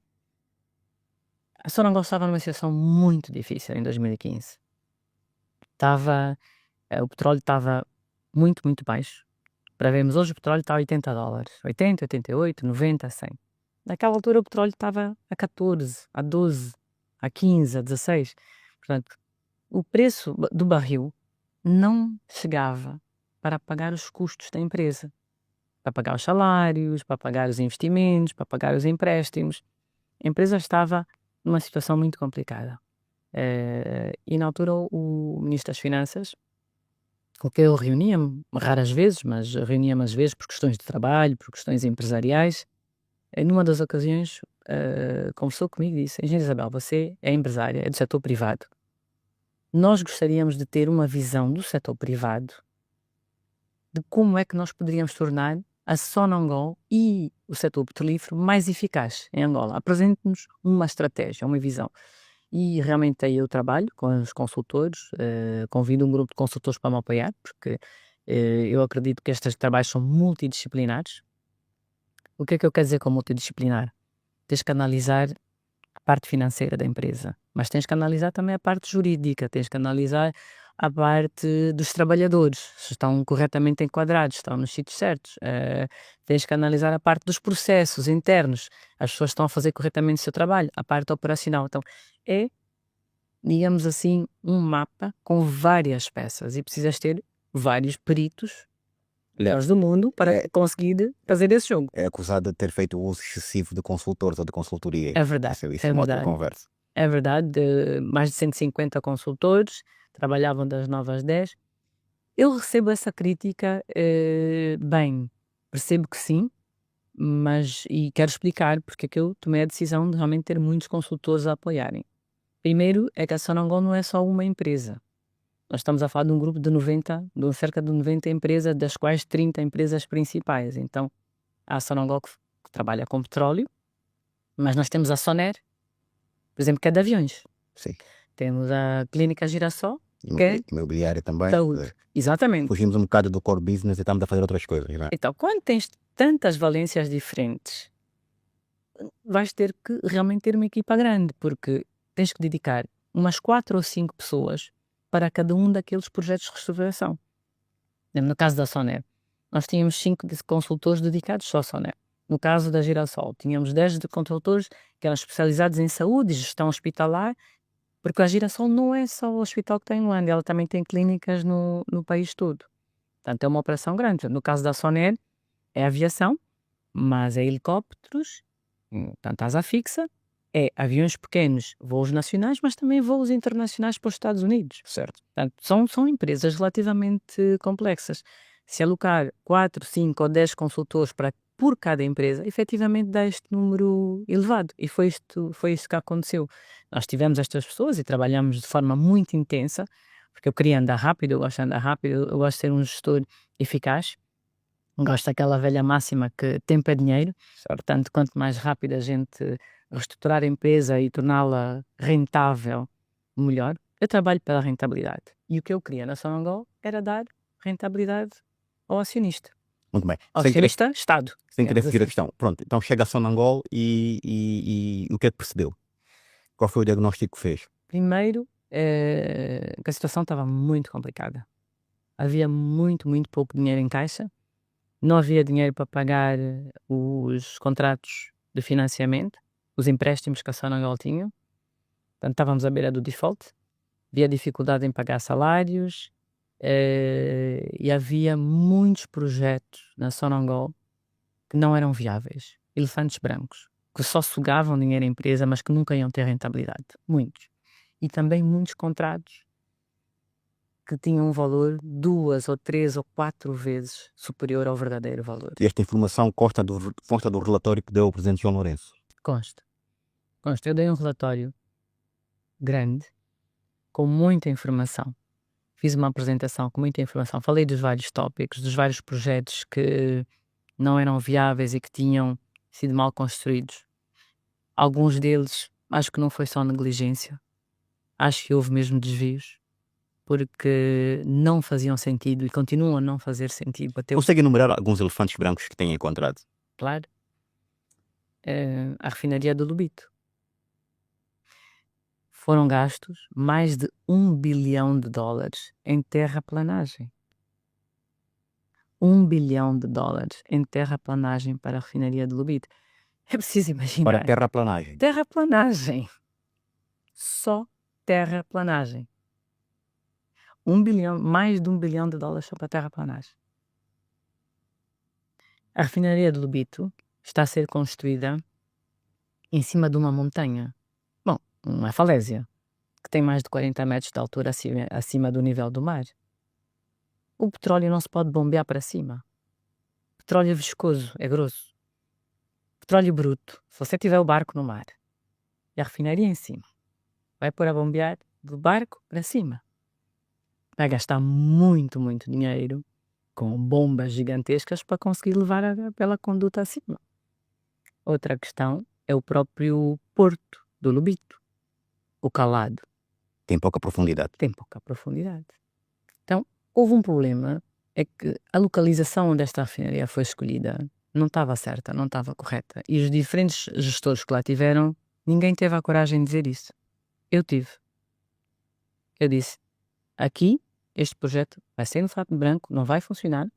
a Sonangol estava numa situação muito difícil em 2015. O petróleo estava muito, muito baixo. Para vermos, hoje o petróleo está a $80, 80, 88, 90, 100. Naquela altura o petróleo estava a 14, a 12, a 15, a 16. Portanto, o preço do barril não chegava para pagar os custos da empresa, para pagar os salários, para pagar os investimentos, para pagar os empréstimos. A empresa estava numa situação muito complicada. E na altura o Ministro das Finanças, com quem eu reunia-me raras vezes, mas reunia-me às vezes por questões de trabalho, por questões empresariais, numa das ocasiões conversou comigo e disse: Engenheira Isabel, você é empresária, é do setor privado. Nós gostaríamos de ter uma visão do setor privado de como é que nós poderíamos tornar a Sonangol e o setor petrolífero mais eficaz em Angola. Apresente-nos uma estratégia, uma visão. E realmente aí eu trabalho com os consultores, convido um grupo de consultores para me apoiar, porque eu acredito que estes trabalhos são multidisciplinares. O que é que eu quero dizer com multidisciplinar? Tens que analisar a parte financeira da empresa, mas tens que analisar também a parte jurídica, tens que analisar a parte dos trabalhadores, se estão corretamente enquadrados, estão nos sítios certos. Tens que analisar a parte dos processos internos, as pessoas estão a fazer corretamente o seu trabalho, a parte operacional. Então, é, digamos assim, um mapa com várias peças e precisas ter vários peritos melhores do mundo para É, conseguir fazer esse jogo. é acusado de ter feito uso excessivo de consultores ou de consultoria. É verdade, Isso é é uma outra verdade. conversa. É verdade, mais de 150 consultores, trabalhavam das 9 às 10. Eu recebo essa crítica, bem, percebo que sim, mas e quero explicar porque é que eu tomei a decisão de realmente ter muitos consultores a apoiarem. Primeiro é que a Sonangol não é só uma empresa. Nós estamos a falar de um grupo de cerca de 90 empresas, das quais 30 empresas principais. Então, há a Sonangol que trabalha com petróleo, mas nós temos a Soner, por exemplo, que é de aviões. Sim. Temos a Clínica Girassol, que é Imobiliária também. saúde. Exatamente. Fugimos um bocado do core business e estamos a fazer outras coisas, não é? Então, quando tens tantas valências diferentes, vais ter que realmente ter uma equipa grande, porque tens que dedicar umas 4 ou 5 pessoas para cada um daqueles projetos de reestruturação. Por exemplo, no caso da Soner, nós tínhamos 5 consultores dedicados só à Soner. No caso da Girassol, tínhamos 10 de consultores que eram especializados em saúde e gestão hospitalar, porque a Girassol não é só o hospital que tem em Luanda, ela também tem clínicas no país todo. Portanto, é uma operação grande. No caso da Soner, é aviação, mas é helicópteros, portanto, asa fixa, é aviões pequenos, voos nacionais, mas também voos internacionais para os Estados Unidos. Certo. Portanto, são empresas relativamente complexas. Se alocar 4, 5 ou 10 consultores por cada empresa, efetivamente dá este número elevado. E foi isto que aconteceu. Nós tivemos estas pessoas e trabalhamos de forma muito intensa, porque eu queria andar rápido, eu gosto de andar rápido, eu gosto de ser um gestor eficaz. Gosto daquela velha máxima que tempo é dinheiro, portanto, quanto mais rápido a gente reestruturar a empresa e torná-la rentável, melhor. Eu trabalho pela rentabilidade. E o que eu queria na Sonangol era dar rentabilidade ao acionista. Muito bem. Ao Sem querer, acionista, Estado. sem querer digamos fugir da assim. questão. Pronto, então chega a Sonangol e o que é que percebeu? Qual foi o diagnóstico que fez? Primeiro, que a situação estava muito complicada. Havia muito, muito pouco dinheiro em caixa. Não havia dinheiro para pagar os contratos de financiamento, os empréstimos que a Sonangol tinha. Portanto, estávamos à beira do default. Havia dificuldade em pagar salários e havia muitos projetos na Sonangol que não eram viáveis. Elefantes brancos, que só sugavam dinheiro à empresa, mas que nunca iam ter rentabilidade. Muitos. E também muitos contratos que tinham um valor 2 ou 3 ou 4 vezes superior ao verdadeiro valor. E esta informação consta do relatório que deu o presidente João Lourenço. Consta. Eu dei um relatório grande, com muita informação. Fiz uma apresentação com muita informação. Falei dos vários tópicos, dos vários projetos que não eram viáveis e que tinham sido mal construídos. Alguns deles, acho que não foi só negligência. Acho que houve mesmo desvios. porque não faziam sentido e continuam a não fazer sentido. Consegue enumerar alguns elefantes brancos que tenha encontrado? Claro, a refinaria do Lubito. Foram gastos mais de $1 bilhão em terraplanagem. $1 bilhão em terraplanagem para a refinaria de Lubito. É preciso Para imaginar. terraplanagem. Terraplanagem. Só terraplanagem. Mais de $1 bilhão só para terraplanagem. A refinaria de Lubito está a ser construída em cima de uma montanha. Bom, uma falésia, que tem mais de 40 metros de altura acima do nível do mar. O petróleo não se pode bombear para cima. Petróleo viscoso, é grosso. Petróleo bruto, se você tiver o barco no mar e a refinaria em cima, vai pôr a bombear do barco para cima. Vai gastar muito, muito dinheiro com bombas gigantescas para conseguir levar pela conduta acima. Outra questão é o próprio porto do Lubito, o calado. Tem pouca profundidade. Tem pouca profundidade. Então, houve um problema, é que a localização onde esta refinaria foi escolhida não estava certa, não estava correta. E os diferentes gestores que lá tiveram, ninguém teve a coragem de dizer isso. Eu tive. Eu disse, aqui, este projeto vai ser no Fato Branco, não vai funcionar,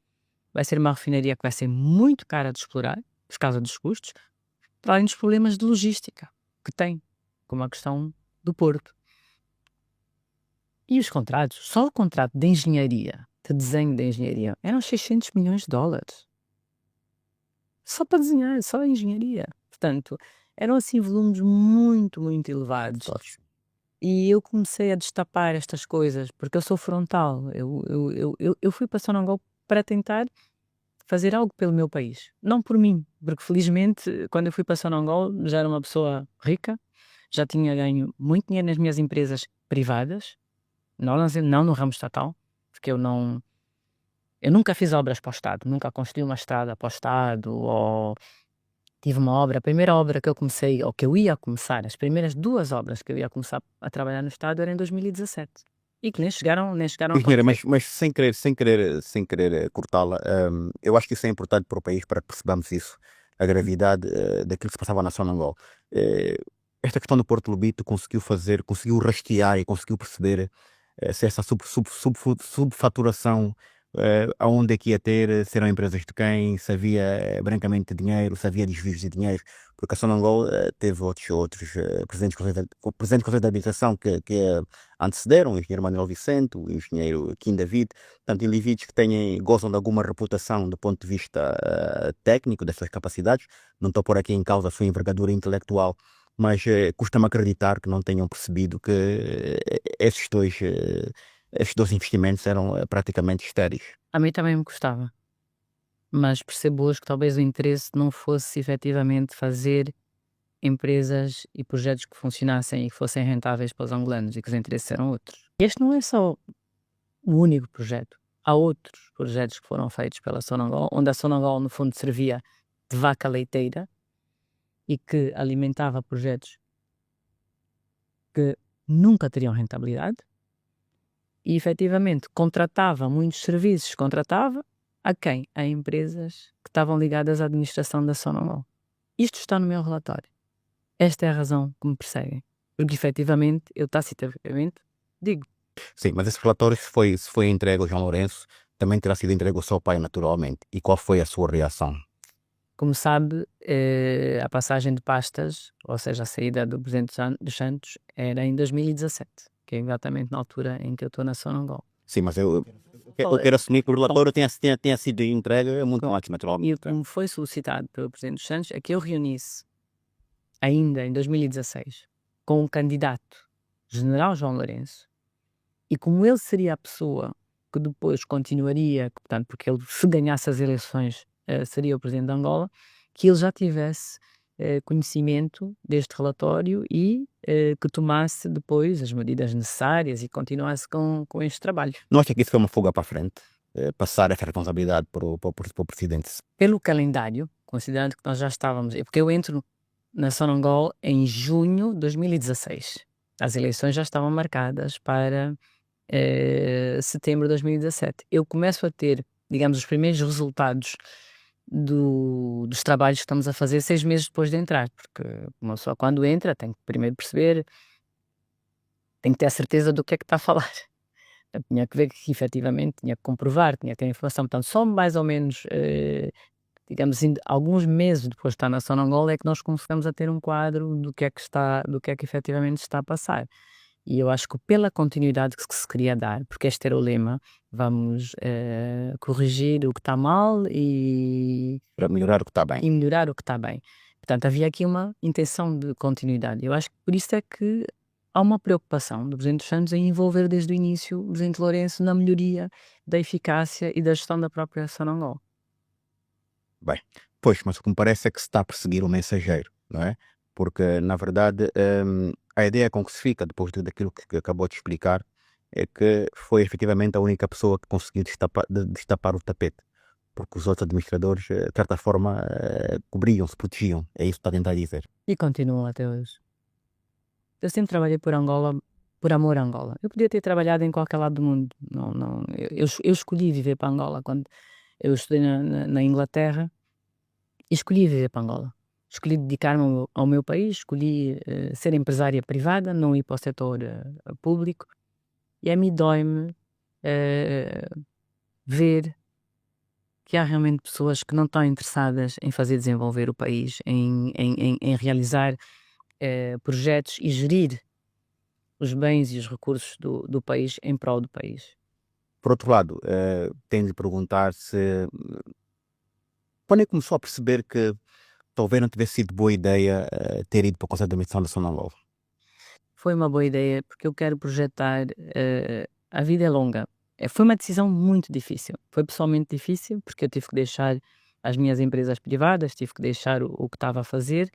vai ser uma refinaria que vai ser muito cara de explorar, por causa dos custos, para além dos problemas de logística que tem, como a questão do porto. E os contratos, só o contrato de engenharia, de desenho de engenharia, eram $600 milhões. Só para desenhar, só a engenharia. Portanto, eram assim volumes muito, muito elevados. E eu comecei a destapar estas coisas, porque eu sou frontal. Eu fui para Sonangol para tentar fazer algo pelo meu país. Não por mim, porque felizmente, quando eu fui para Sonangol, já era uma pessoa rica, já tinha ganho muito dinheiro nas minhas empresas privadas, não no ramo estatal, porque eu nunca fiz obras para o Estado, nunca construí uma estrada para o Estado, ou tive uma obra, a primeira obra que eu comecei, ou que eu ia começar, as primeiras 2 obras que eu ia começar a trabalhar no Estado era em 2017. E que nem chegaram a Engenheira, acontecer. mas sem querer cortá-la, eu acho que isso é importante para o país, para que percebamos isso, a gravidade daquilo que se passava na Sonangol. Esta questão do Porto Lubito conseguiu rastrear e conseguiu perceber se essa subfaturação, aonde é que ia ter, se eram empresas de quem, se havia brancamente dinheiro, se havia desvios de dinheiro, porque a Sonangol teve outros presidentes do Conselho de Administração que antecederam, o engenheiro Manuel Vicente, o engenheiro Kim David, portanto, indivíduos que gozam de alguma reputação do ponto de vista técnico, das suas capacidades. Não estou por aqui em causa a sua envergadura intelectual, mas custa-me acreditar que não tenham percebido que esses dois investimentos eram praticamente estéreis. A mim também me custava, mas percebo hoje que talvez o interesse não fosse efetivamente fazer empresas e projetos que funcionassem e que fossem rentáveis para os angolanos, e que os interesses eram outros. Este não é só o único projeto. Há outros projetos que foram feitos pela Sonangol, onde a Sonangol no fundo servia de vaca leiteira e que alimentava projetos que nunca teriam rentabilidade e efetivamente contratava muitos serviços, contratava a quem? A empresas que estavam ligadas à administração da Sonangol. Isto está no meu relatório. Esta é a razão que me perseguem. Porque efetivamente, eu tacitamente digo. Sim, mas esse relatório, se foi entregue ao João Lourenço, também terá sido entregue ao seu pai, naturalmente. E qual foi a sua reação? Como sabe, a passagem de pastas, ou seja, a saída do Presidente dos Santos, era em 2017, que é exatamente na altura em que eu estou na Sonangol. Sim, mas eu quero assumir que o relatório tenha sido entregue muito antes, naturalmente. E como foi solicitado pelo Presidente dos Santos, é que eu reunisse, ainda em 2016, com um candidato, General João Lourenço, e como ele seria a pessoa que depois continuaria, portanto, porque ele, se ganhasse as eleições, seria o Presidente de Angola, que ele já tivesse conhecimento deste relatório e que tomasse depois as medidas necessárias e continuasse com este trabalho. Não acha que isso foi uma fuga para a frente? Passar essa responsabilidade para o Presidente? Pelo calendário, considerando que nós já estávamos, porque eu entro na Sonangol em junho de 2016. As eleições já estavam marcadas para setembro de 2017. Eu começo a ter, digamos, os primeiros resultados dos trabalhos que estamos a fazer 6 meses depois de entrar, porque uma pessoa quando entra tem que primeiro perceber, tem que ter a certeza do que é que está a falar. Eu tinha que ver que efetivamente tinha que comprovar, tinha que ter informação. Portanto, só mais ou menos, digamos assim, alguns meses depois de estar na Sonangol é que nós começamos a ter um quadro do que é que efetivamente está a passar. E eu acho que pela continuidade que se queria dar, porque este era o lema, vamos corrigir o que está mal Para melhorar o que está bem. e melhorar o que está bem. Portanto, havia aqui uma intenção de continuidade. Eu acho que por isso é que há uma preocupação do Presidente dos Santos em envolver desde o início o Presidente Lourenço na melhoria da eficácia e da gestão da própria Sonangol. Bem, pois, mas o que me parece é que se está a perseguir o mensageiro, não é? Porque, na verdade, a ideia com que se fica, depois daquilo que acabou de explicar, é que foi efetivamente a única pessoa que conseguiu destapar o tapete. Porque os outros administradores, de certa forma, cobriam-se, protegiam. É isso que está a tentar dizer. E continuam até hoje. Eu sempre trabalhei por Angola, por amor a Angola. Eu podia ter trabalhado em qualquer lado do mundo. Não, eu escolhi viver para Angola. Quando eu estudei na Inglaterra, escolhi viver para Angola. Escolhi dedicar-me ao meu país, escolhi ser empresária privada, não ir para o setor público. E a mim dói-me ver que há realmente pessoas que não estão interessadas em fazer desenvolver o país, em realizar projetos e gerir os bens e os recursos do país em prol do país. Por outro lado, tenho de perguntar se quando é que começou a perceber que talvez não tivesse sido boa ideia ter ido para o Conselho de Administração da Sonangol. Foi uma boa ideia porque eu quero projetar, a vida é longa. Foi uma decisão muito difícil. Foi pessoalmente difícil porque eu tive que deixar as minhas empresas privadas, tive que deixar o que estava a fazer.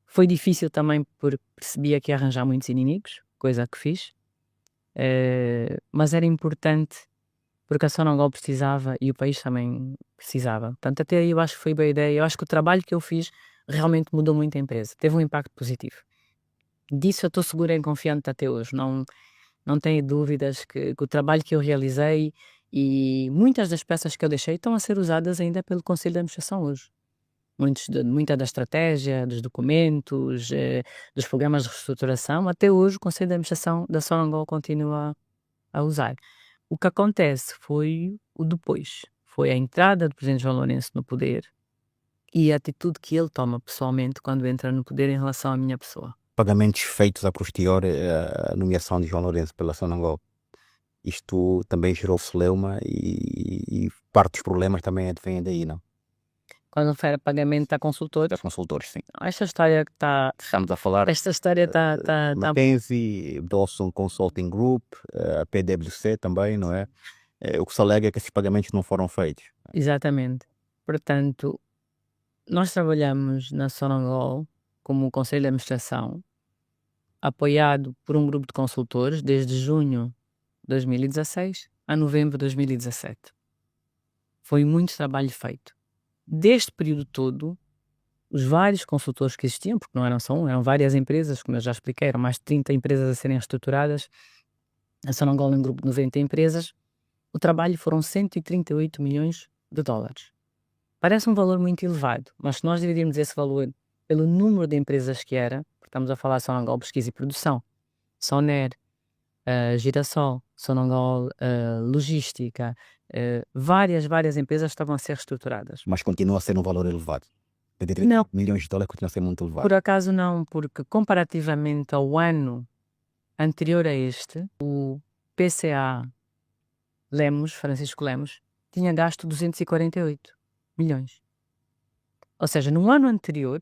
Foi difícil também porque percebia que ia arranjar muitos inimigos, coisa que fiz. Mas era importante porque a Sonangol precisava e o país também precisava. Portanto, até aí eu acho que foi boa ideia. Eu acho que o trabalho que eu fiz realmente mudou muito a empresa. Teve um impacto positivo. Disso eu estou segura e confiante até hoje. Não tenho dúvidas que o trabalho que eu realizei e muitas das peças que eu deixei estão a ser usadas ainda pelo Conselho de Administração hoje. Muita da estratégia, dos documentos, dos programas de reestruturação, até hoje o Conselho de Administração da Sonangol continua a usar. O que acontece foi o depois. Foi a entrada do Presidente João Lourenço no poder e a atitude que ele toma pessoalmente quando entra no poder em relação à minha pessoa. Pagamentos feitos a posteriori a nomeação de João Lourenço pela Sonangol. Isto também gerou celeuma e parte dos problemas também vem daí, não? Quando refere a pagamento a consultores, Das consultores, sim. esta história que está. Estamos a falar Esta história está. Mackenzie, Dawson Consulting Group, a PwC também, não é? O que se alega é que esses pagamentos não foram feitos. Exatamente. Portanto, nós trabalhamos na Sonangol como Conselho de Administração, apoiado por um grupo de consultores desde junho de 2016 a novembro de 2017. Foi muito trabalho feito. Deste período todo, os vários consultores que existiam, porque não eram só um, eram várias empresas, como eu já expliquei, eram mais de 30 empresas a serem reestruturadas, a Sonangol é um grupo de 90 empresas, o trabalho foram 138 milhões de dólares. Parece um valor muito elevado, mas se nós dividirmos esse valor pelo número de empresas que era, porque estamos a falar de Sonangol Pesquisa e Produção, Soner, Girassol, Sonangol Logística, várias empresas estavam a ser reestruturadas. Mas continua a ser um valor elevado. Não. Milhões de dólares continua a ser muito elevado. Por acaso não, porque comparativamente ao ano anterior a este, o PCA Lemos, Francisco Lemos, tinha gasto 248 milhões. Ou seja, no ano anterior,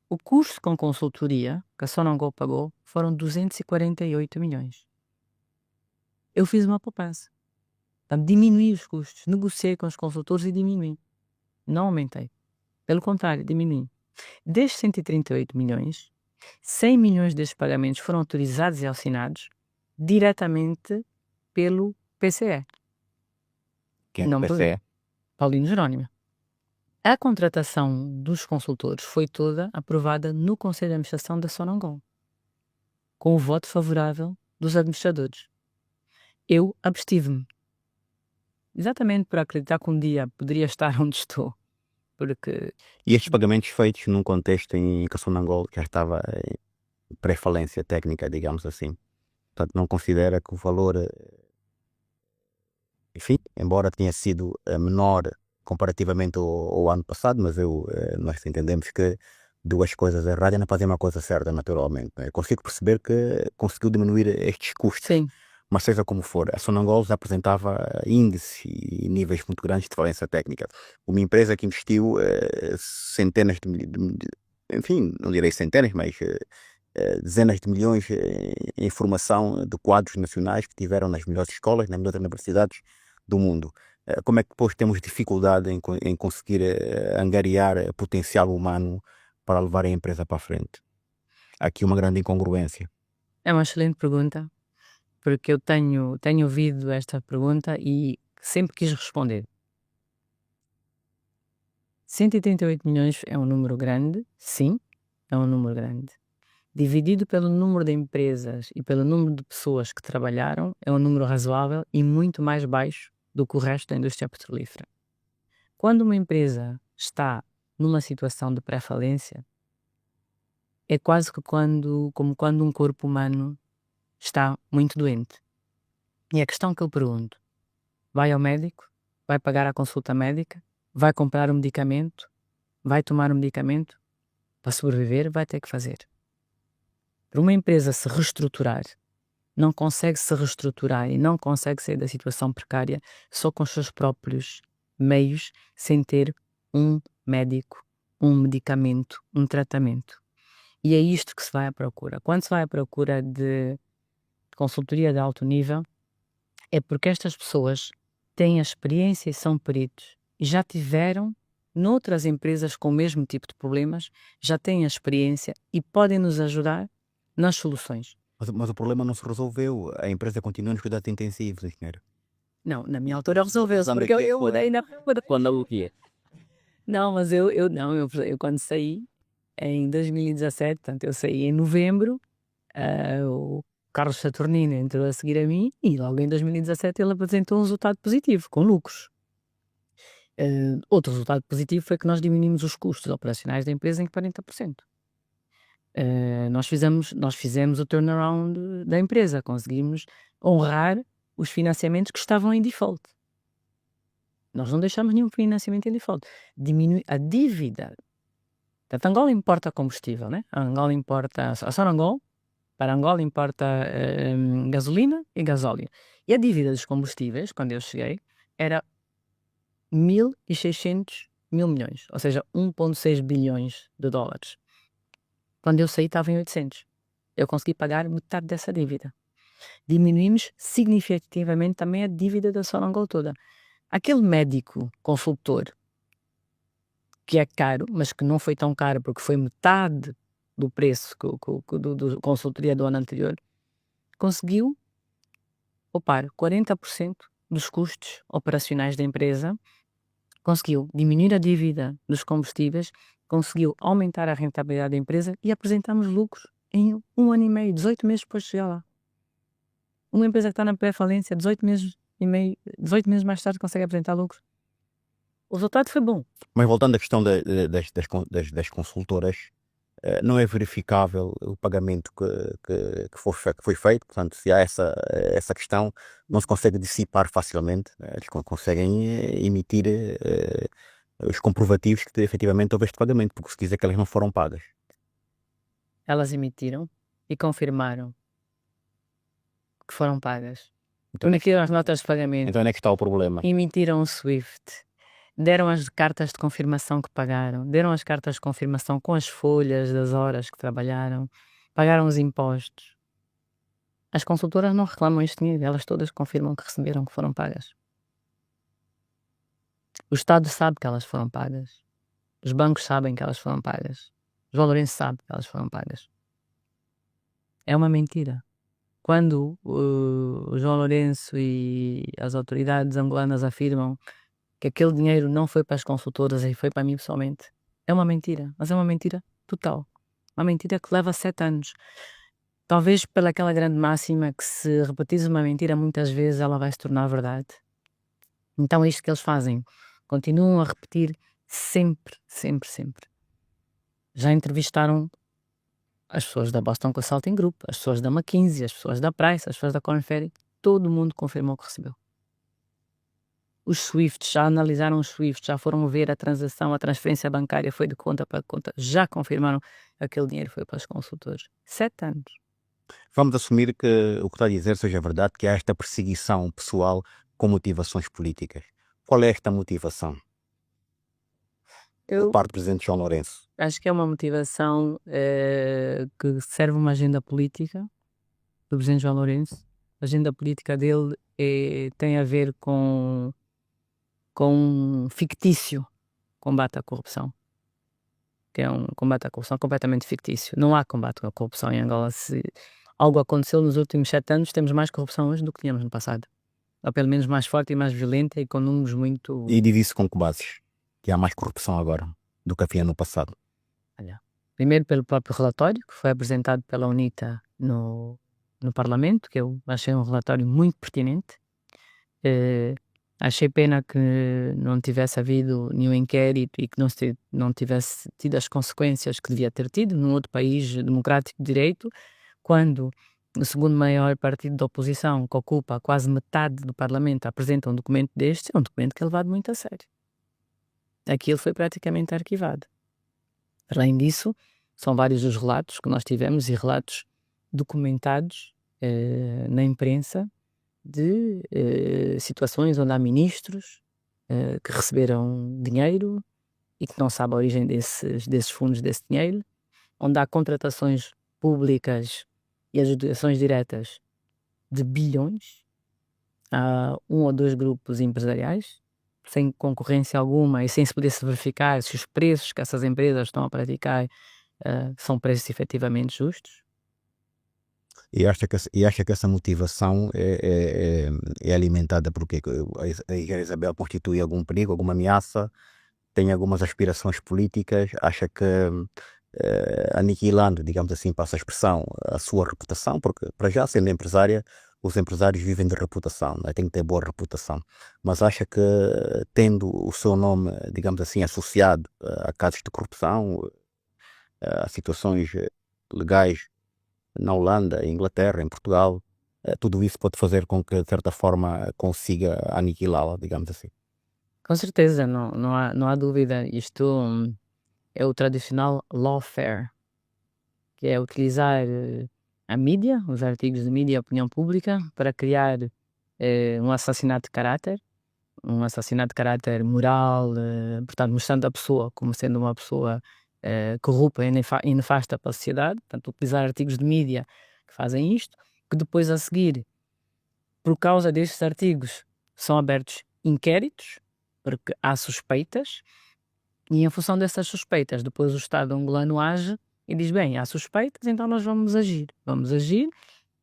o custo com consultoria que a Sonangol pagou foram 248 milhões. Eu fiz uma poupança. Portanto, diminuí os custos, negociei com os consultores e diminuí. Não aumentei. Pelo contrário, diminuí. Destes 138 milhões, 100 milhões destes pagamentos foram autorizados e assinados diretamente pelo PCE. Quem é Não o por PCE? Paulino Jerónimo. A contratação dos consultores foi toda aprovada no Conselho de Administração da Sonangol, com o voto favorável dos administradores. eu abstive-me. Exatamente por acreditar que um dia poderia estar onde estou. Porque E estes pagamentos feitos num contexto em que a Sonangol já estava em pré-falência técnica, digamos assim. Portanto, não considera que o valor, enfim, embora tenha sido menor comparativamente ao ano passado, mas nós entendemos que duas coisas erradas não fazem uma coisa certa, naturalmente, né? Consigo perceber que conseguiu diminuir estes custos, sim, mas seja como for, a Sonangol já apresentava índices e níveis muito grandes de falência técnica. Uma empresa que investiu centenas enfim, não direi centenas, mas dezenas de milhões em formação de quadros nacionais que tiveram nas melhores escolas, nas melhores universidades do mundo. Como é que depois temos dificuldade em conseguir angariar potencial humano para levar a empresa para a frente? Há aqui uma grande incongruência. é uma excelente pergunta, porque eu tenho ouvido esta pergunta e sempre quis responder. 138 milhões é um número grande? Sim, é um número grande. Dividido pelo número de empresas e pelo número de pessoas que trabalharam, é um número razoável e muito mais baixo do que o resto da indústria petrolífera. Quando uma empresa está numa situação de pré-falência, é quase que como quando um corpo humano está muito doente. E a questão que eu pergunto: vai ao médico? Vai pagar a consulta médica? Vai comprar o medicamento? Vai tomar o medicamento? Para sobreviver, vai ter que fazer. Para uma empresa se reestruturar, não consegue se reestruturar e não consegue sair da situação precária só com os seus próprios meios, sem ter um médico, um medicamento, um tratamento. E é isto que se vai à procura. Quando se vai à procura de consultoria de alto nível, é porque estas pessoas têm a experiência e são peritos e já tiveram noutras empresas com o mesmo tipo de problemas, já têm a experiência e podem nos ajudar nas soluções. Mas o problema não se resolveu. A empresa continua nos cuidados intensivos, engenheiro. Não, na minha altura resolveu-se, Quando é porque que eu foi? mudei na Quando o quê? Não, mas eu não, eu quando saí, em 2017, portanto, eu saí em novembro, o Carlos Saturnino entrou a seguir a mim e logo em 2017 ele apresentou um resultado positivo, com lucros. Outro resultado positivo foi que nós diminuímos os custos operacionais da empresa em 40%. Nós fizemos o turnaround da empresa, conseguimos honrar os financiamentos que estavam em default. Nós não deixamos nenhum financiamento em default. Diminui a dívida. Portanto, Angola importa combustível, né? Angola importa, a Sonangol, para Angola importa gasolina e gasóleo. E a dívida dos combustíveis, quando eu cheguei, era 1.600 mil milhões, ou seja, 1,6 bilhões de dólares. Quando eu saí estava em 800. Eu consegui pagar metade dessa dívida. Diminuímos significativamente também a dívida da Sonangol toda. Aquele médico consultor, que é caro, mas que não foi tão caro porque foi metade do preço do consultoria do ano anterior, conseguiu poupar 40% dos custos operacionais da empresa, conseguiu diminuir a dívida dos combustíveis, conseguiu aumentar a rentabilidade da empresa e apresentamos lucros em 1 ano e meio, 18 meses depois de chegar lá. Uma empresa que está na pré-falência, 18 meses e meio, 18 meses mais tarde consegue apresentar lucros. O resultado foi bom. Mas voltando à questão das consultoras, não é verificável o pagamento que foi feito, portanto, se há essa questão, não se consegue dissipar facilmente, né? Eles conseguem emitir os comprovativos que efetivamente houve este pagamento, porque se quiser que elas não foram pagas. Elas emitiram e confirmaram que foram pagas. Então, Emitiram as notas de pagamento, então onde é que está o problema? emitiram o SWIFT, deram as cartas de confirmação que pagaram, deram as cartas de confirmação com as folhas das horas que trabalharam, pagaram os impostos. As consultoras não reclamam este dinheiro, elas todas confirmam que receberam, que foram pagas. O Estado sabe que elas foram pagas. Os bancos sabem que elas foram pagas. Os valores sabem que elas foram pagas. É uma mentira. Quando o João Lourenço e as autoridades angolanas afirmam que aquele dinheiro não foi para as consultoras e foi para mim pessoalmente, é uma mentira, mas é uma mentira total. Uma mentira que leva 7 anos. Talvez pelaquela grande máxima que se repetires uma mentira muitas vezes ela vai se tornar verdade. Então é isto que eles fazem, continuam a repetir sempre, sempre, sempre. Já entrevistaram as pessoas da Boston Consulting Group, as pessoas da McKinsey, as pessoas da Price, as pessoas da Korn Ferry, todo mundo confirmou que recebeu. Os SWIFT, já analisaram os SWIFT, já foram ver a transação, a transferência bancária foi de conta para conta, já confirmaram que aquele dinheiro foi para os consultores. 7 anos. Vamos assumir que o que está a dizer seja verdade, que há esta perseguição pessoal com motivações políticas. Qual é esta motivação por Eu parte do presidente João Lourenço? acho que é uma motivação que serve uma agenda política do presidente João Lourenço. A agenda política dele tem a ver com um fictício combate à corrupção, que é um combate à corrupção completamente fictício. Não há combate à corrupção em Angola. Se algo aconteceu nos últimos 7 anos, temos mais corrupção hoje do que tínhamos no passado. Ou pelo menos mais forte e mais violenta e com números muito... E divide-se com que bases? Que há mais corrupção agora do que havia no passado. Olha, primeiro pelo próprio relatório, que foi apresentado pela UNITA no Parlamento, que eu achei um relatório muito pertinente. Achei pena que não tivesse havido nenhum inquérito e que não tivesse tido as consequências que devia ter tido num outro país democrático de direito, quando o segundo maior partido da oposição, que ocupa quase metade do Parlamento, apresenta um documento deste, é um documento que é levado muito a sério. Aquilo foi praticamente arquivado. Além disso, são vários os relatos que nós tivemos e relatos documentados na imprensa de situações onde há ministros que receberam dinheiro e que não sabe a origem desses fundos, desse dinheiro, onde há contratações públicas e adjudicações diretas de bilhões a um ou dois grupos empresariais, sem concorrência alguma e sem se poder se verificar se os preços que essas empresas estão a praticar são preços efetivamente justos. E acha que essa motivação é alimentada por quê? A Igreja Isabel constitui algum perigo, alguma ameaça? Tem algumas aspirações políticas? Acha que aniquilando, digamos assim, passa a expressão, a sua reputação? Porque para já, sendo empresária, os empresários vivem de reputação, né? Tem que ter boa reputação. Mas acha que tendo o seu nome, digamos assim, associado a casos de corrupção, a situações legais na Holanda, em Inglaterra, em Portugal, tudo isso pode fazer com que, de certa forma, consiga aniquilá-la, digamos assim. Com certeza, não há dúvida. Isto é o tradicional lawfare, que é utilizar a mídia, os artigos de mídia e a opinião pública para criar um assassinato de caráter moral, portanto, mostrando a pessoa como sendo uma pessoa corrupta e nefasta para a sociedade, portanto, utilizar artigos de mídia que fazem isto, que depois a seguir, por causa destes artigos, são abertos inquéritos, porque há suspeitas, e em função dessas suspeitas, depois o Estado angolano age e diz, bem, há suspeitas, então nós vamos agir. Vamos agir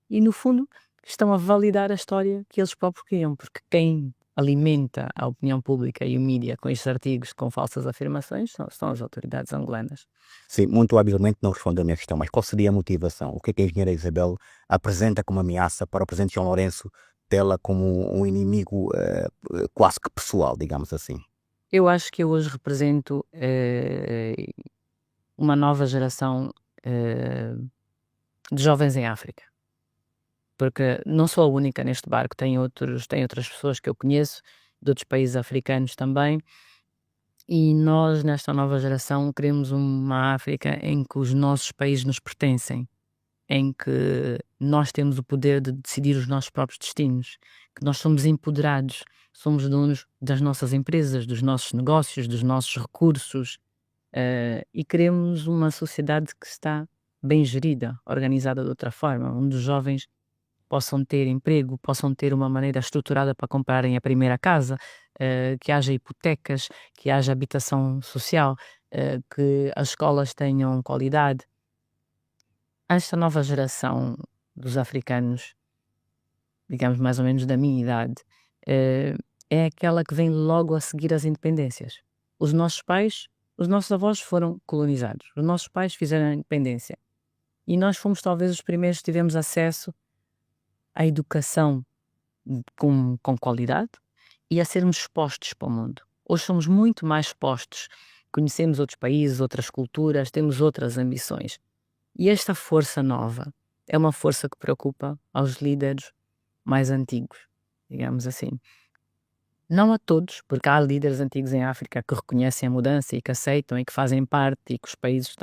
e, no fundo, estão a validar a história que eles próprios criam, porque quem alimenta a opinião pública e o mídia com estes artigos com falsas afirmações são as autoridades angolanas. Sim, muito habilmente não respondeu a minha questão, mas qual seria a motivação? O que é que a engenheira Isabel apresenta como ameaça para o presidente João Lourenço, tê-la como um inimigo quase que pessoal, digamos assim? Eu acho que eu hoje represento uma nova geração de jovens em África. Porque não sou a única neste barco, tem outras pessoas que eu conheço, de outros países africanos também, e nós, nesta nova geração, queremos uma África em que os nossos países nos pertencem, em que nós temos o poder de decidir os nossos próprios destinos, que nós somos empoderados, somos donos das nossas empresas, dos nossos negócios, dos nossos recursos, e queremos uma sociedade que está bem gerida, organizada de outra forma, onde os jovens possam ter emprego, possam ter uma maneira estruturada para comprarem a primeira casa, que haja hipotecas, que haja habitação social, que as escolas tenham qualidade. Esta nova geração dos africanos, digamos mais ou menos da minha idade, é aquela que vem logo a seguir as independências. Os nossos avós foram colonizados, os nossos pais fizeram a independência. E nós fomos talvez os primeiros que tivemos acesso à educação com qualidade e a sermos expostos para o mundo. Hoje somos muito mais expostos, conhecemos outros países, outras culturas, temos outras ambições. E esta força nova é uma força que preocupa aos líderes mais antigos, digamos assim. Não a todos, porque há líderes antigos em África que reconhecem a mudança e que aceitam e que fazem parte e que os países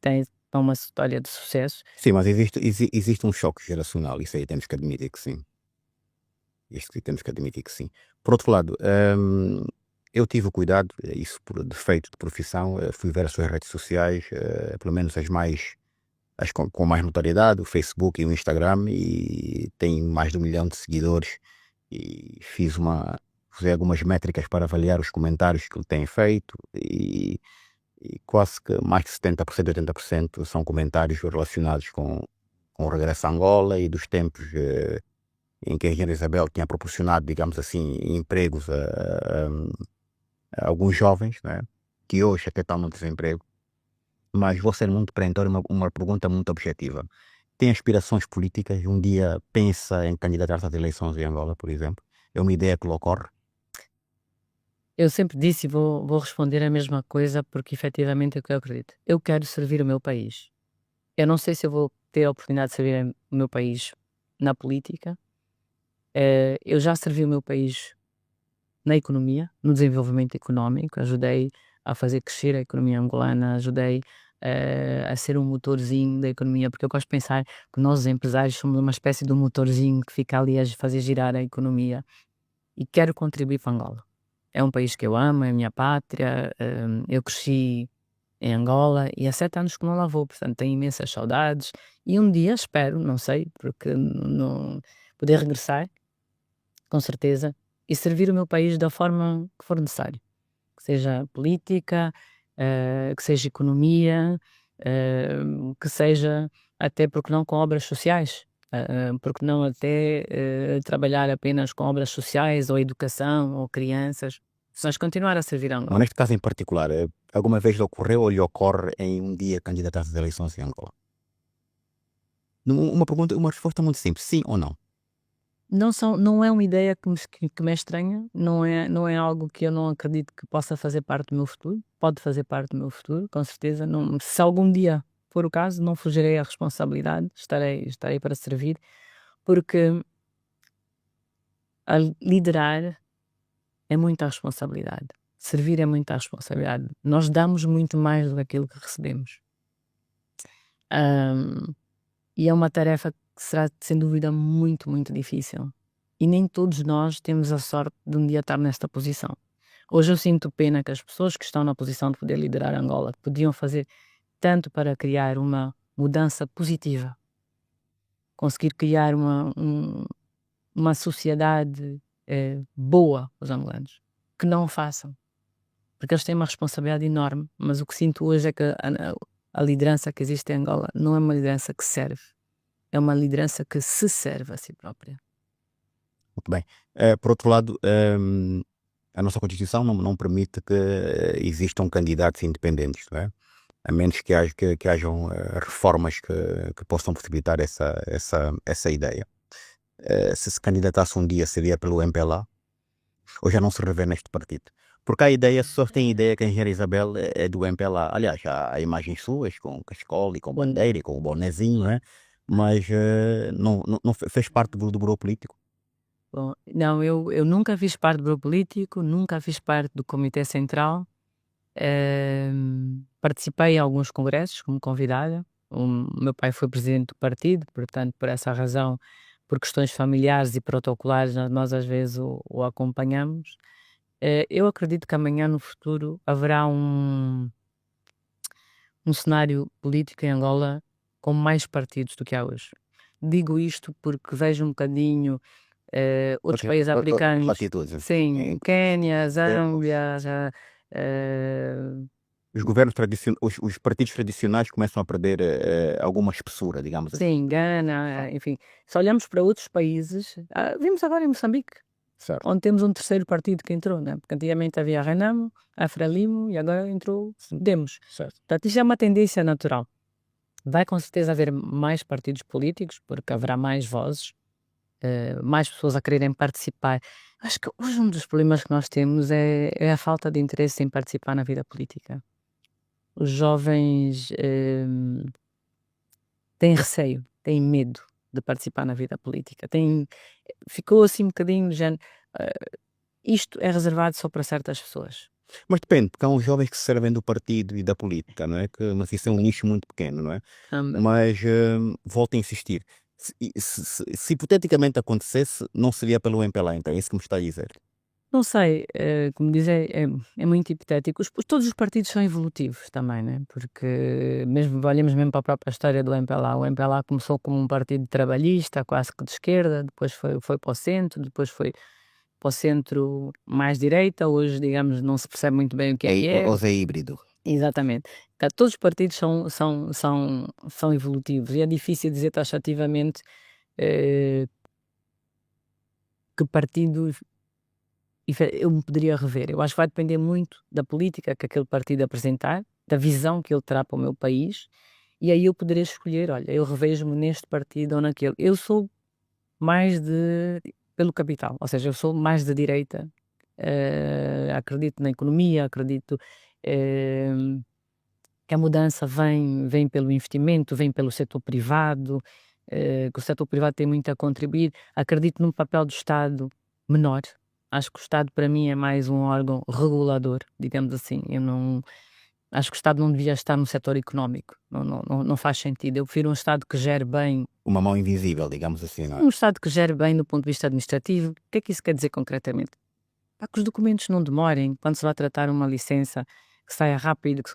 têm uma história de sucesso. Sim, mas existe um choque geracional, isso aí temos que admitir que sim. Isto que temos que admitir que sim. Por outro lado, eu tive o cuidado, isso por defeito de profissão, fui ver as suas redes sociais, pelo menos as com mais notoriedade, o Facebook e o Instagram, e tem mais de 1 milhão de seguidores, e usei algumas métricas para avaliar os comentários que ele tem feito, e quase que mais de 70%, 80% são comentários relacionados com o regresso a Angola e dos tempos em que a Engenheira Isabel tinha proporcionado, digamos assim, empregos a alguns jovens, né, que hoje até estão no desemprego. Mas vou ser muito perentório, uma pergunta muito objetiva. Tem aspirações políticas? Um dia pensa em candidatar-se às eleições em Angola, por exemplo? É uma ideia que lhe ocorre? Eu sempre disse e vou responder a mesma coisa porque efetivamente é o que eu acredito. Eu quero servir o meu país. Eu não sei se eu vou ter a oportunidade de servir o meu país na política. Eu já servi o meu país na economia, no desenvolvimento económico, ajudei a fazer crescer a economia angolana, ajudei a ser um motorzinho da economia, porque eu gosto de pensar que nós, os empresários, somos uma espécie de um motorzinho que fica ali a fazer girar a economia e quero contribuir para Angola. É um país que eu amo, é a minha pátria, eu cresci em Angola e há 7 anos que não lá vou, portanto tenho imensas saudades e um dia espero, não sei, porque não poder regressar, com certeza, e servir o meu país da forma que for necessário, que seja política, que seja economia, eh, que seja até porque não com obras sociais, porque não até trabalhar apenas com obras sociais ou educação ou crianças, mas continuar a servir a Mas Angola. neste caso em particular, alguma vez lhe ocorreu ou lhe ocorre em um dia candidatar-se às eleições em Angola? Uma resposta muito simples, sim ou não? Não é uma ideia que me é estranha, não é algo que eu não acredito que possa fazer parte do meu futuro, pode fazer parte do meu futuro, com certeza, não se algum dia for o caso, não fugirei à responsabilidade, estarei para servir, porque a liderar é muita responsabilidade, servir é muita responsabilidade, nós damos muito mais do que aquilo que recebemos. Hã, e é uma tarefa que será sem dúvida muito, muito difícil. E nem todos nós temos a sorte de um dia estar nesta posição. Hoje eu sinto pena que as pessoas que estão na posição de poder liderar Angola que podiam fazer tanto para criar uma mudança positiva, conseguir criar uma sociedade boa para os angolanos, que não o façam, porque eles têm uma responsabilidade enorme, mas o que sinto hoje é que a liderança que existe em Angola não é uma liderança que serve, é uma liderança que se serve a si própria. Muito bem. Por outro lado, a nossa Constituição não permite que existam candidatos independentes, não é? A menos que hajam reformas que possam possibilitar essa ideia. Se candidatasse um dia, seria pelo MPLA, ou já não se revê neste partido? Porque só tem ideia que a Engenheira Isabel é do MPLA. Aliás, há imagens suas com cascola e com bandeira e com o bonezinho, não é? Mas não fez parte do bureau político. Bom, não, eu nunca fiz parte do grupo político, nunca fiz parte do Comitê Central. Participei em alguns congressos como convidada. O meu pai foi presidente do partido, portanto, por essa razão, por questões familiares e protocolares, nós às vezes o acompanhamos. Eu acredito que amanhã, no futuro, haverá um cenário político em Angola com mais partidos do que há hoje. Digo isto porque vejo um bocadinho outros Ok, países africanos, latitudes. sim, Quénia, Zâmbia, Os partidos tradicionais começam a perder alguma espessura, digamos assim. sim, Gana, enfim. Se olhamos para outros países, vimos agora em Moçambique, Certo. onde temos um terceiro partido que entrou, né? Porque antigamente havia a Renamo, a Frelimo e agora entrou Demos. Certo. Portanto, isto é uma tendência natural. Vai com certeza haver mais partidos políticos, porque haverá mais vozes, mais pessoas a quererem participar. Acho que hoje um dos problemas que nós temos é a falta de interesse em participar na vida política. Os jovens têm receio, têm medo de participar na vida política. Ficou assim um bocadinho de género, isto é reservado só para certas pessoas. Mas depende, porque há uns jovens que se servem do partido e da política, não é? Mas isso é um nicho muito pequeno, não é? Mas volto a insistir. Se hipoteticamente acontecesse, não seria pelo MPLA, então é isso que me está a dizer. Não sei, como diz, é muito hipotético. Todos os partidos são evolutivos também, né? Porque olhemos mesmo para a própria história do MPLA. O MPLA começou como um partido trabalhista, quase que de esquerda, depois foi para o centro, depois foi para o centro mais direita. Hoje, digamos, não se percebe muito bem o que é. Ou é híbrido. Exatamente. Portanto, todos os partidos são evolutivos e é difícil dizer taxativamente eh, que partido eu me poderia rever. Eu acho que vai depender muito da política que aquele partido apresentar, da visão que ele terá para o meu país, e aí eu poderei escolher, olha, eu revejo-me neste partido ou naquele. Eu sou mais pelo capital, ou seja, eu sou mais de direita, acredito na economia, acredito eh, que a mudança vem pelo investimento, vem pelo setor privado, que o setor privado tem muito a contribuir. Acredito num papel do Estado menor. Acho que o Estado para mim é mais um órgão regulador, digamos assim. Eu não acho que o Estado não devia estar no setor económico. Não faz sentido. Eu prefiro um Estado que gere bem, Uma mão invisível, digamos assim, não é? um Estado que gere bem do ponto de vista administrativo. O que é que isso quer dizer concretamente? Para que os documentos não demorem quando se vai tratar uma licença, que saia rápido, que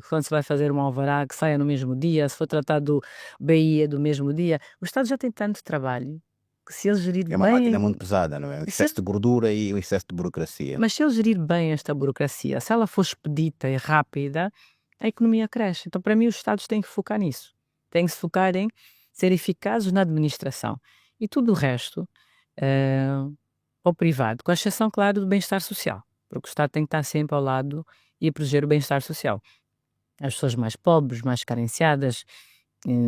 quando se vai fazer um alvará, que saia no mesmo dia, se for tratar do BI é do mesmo dia. O Estado já tem tanto trabalho que se ele gerir É uma máquina bem, muito pesada, não é? O se excesso de gordura e o excesso de burocracia. mas se ele gerir bem esta burocracia, se ela for expedita e rápida, a economia cresce. Então, para mim, os Estados têm que focar nisso. Têm que se focar em ser eficazes na administração. E tudo o resto, eh, ao privado, com exceção, claro, do bem-estar social, porque o Estado tem que estar sempre ao lado e a proteger o bem-estar social. As pessoas mais pobres, mais carenciadas,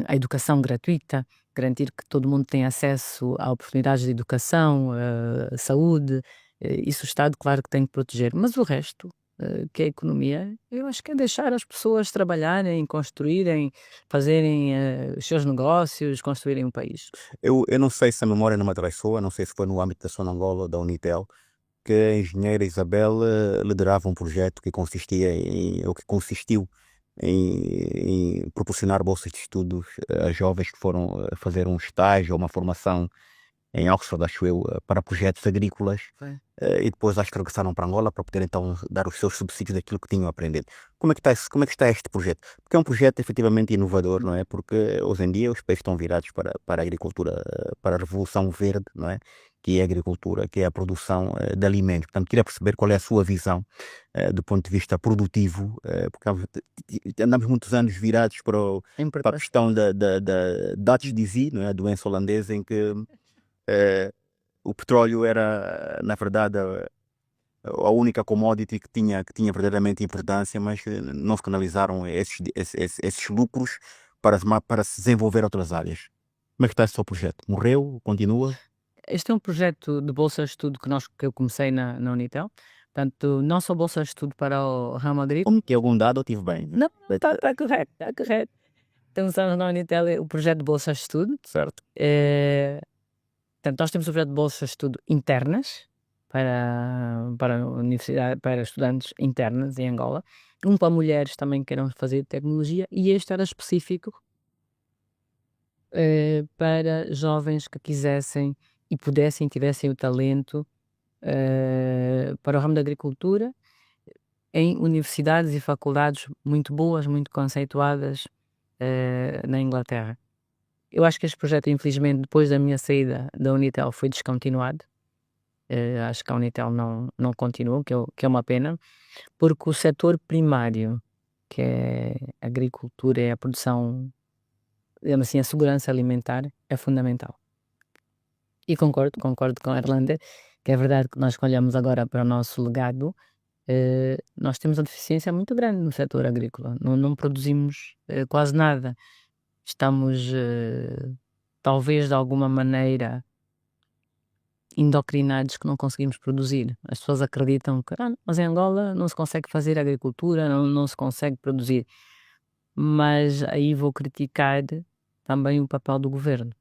a educação gratuita, garantir que todo mundo tem acesso a oportunidades de educação, saúde, isso o Estado, claro que tem que proteger, mas o resto, que é a economia, eu acho que é deixar as pessoas trabalharem, construírem, fazerem os seus negócios, construírem um país. Eu não sei se a memória não me atraiçoa, não sei se foi no âmbito da Sonangol ou da Unitel, que a engenheira Isabel liderava um projeto que consistia ou que consistiu em proporcionar bolsas de estudos a jovens que foram fazer um estágio ou uma formação em Oxford, acho eu, para projetos agrícolas, e depois acho que regressaram para Angola para poder então dar os seus subsídios daquilo que tinham aprendido. Como é que está este projeto? Porque é um projeto efetivamente inovador, não é? Porque hoje em dia os países estão virados para a agricultura, para a revolução verde, não é? Que é a agricultura, que é a produção de alimentos. Portanto, queria perceber qual é a sua visão do ponto de vista produtivo, porque andamos muitos anos virados para É para a importante. questão da Dutch disease, não é? A doença holandesa em que o petróleo era, na verdade, a única commodity que tinha verdadeiramente importância, mas não se canalizaram esses lucros para se desenvolver outras áreas. Como é que está esse seu projeto? Morreu? Continua? Este é um projeto de bolsa de estudo que eu comecei na Unitel. Portanto, não só bolsa de estudo para o ramo agrícola. Que algum dado eu tive bem, Não, está correto, está correto. Então, usamos na Unitel o projeto de bolsas de estudo. certo? Portanto, nós temos o projeto de bolsas de estudo internas para a universidade, para estudantes internas em Angola. Um para mulheres também que queiram fazer tecnologia e este era específico para jovens que quisessem e pudessem, tivessem o talento para o ramo da agricultura em universidades e faculdades muito boas, muito conceituadas na Inglaterra. Eu acho que este projeto, infelizmente, depois da minha saída da Unitel, foi descontinuado. Acho que a Unitel não continuou, que é uma pena, porque o setor primário, que é a agricultura e a produção, digamos assim, a segurança alimentar, é fundamental. E concordo com a Irlanda, que é verdade que nós que olhamos agora para o nosso legado, nós temos uma deficiência muito grande no setor agrícola, não produzimos quase nada. estamos, talvez de alguma maneira, indoctrinados que não conseguimos produzir. As pessoas acreditam que, mas em Angola não se consegue fazer agricultura, não se consegue produzir. Mas aí vou criticar também o papel do governo,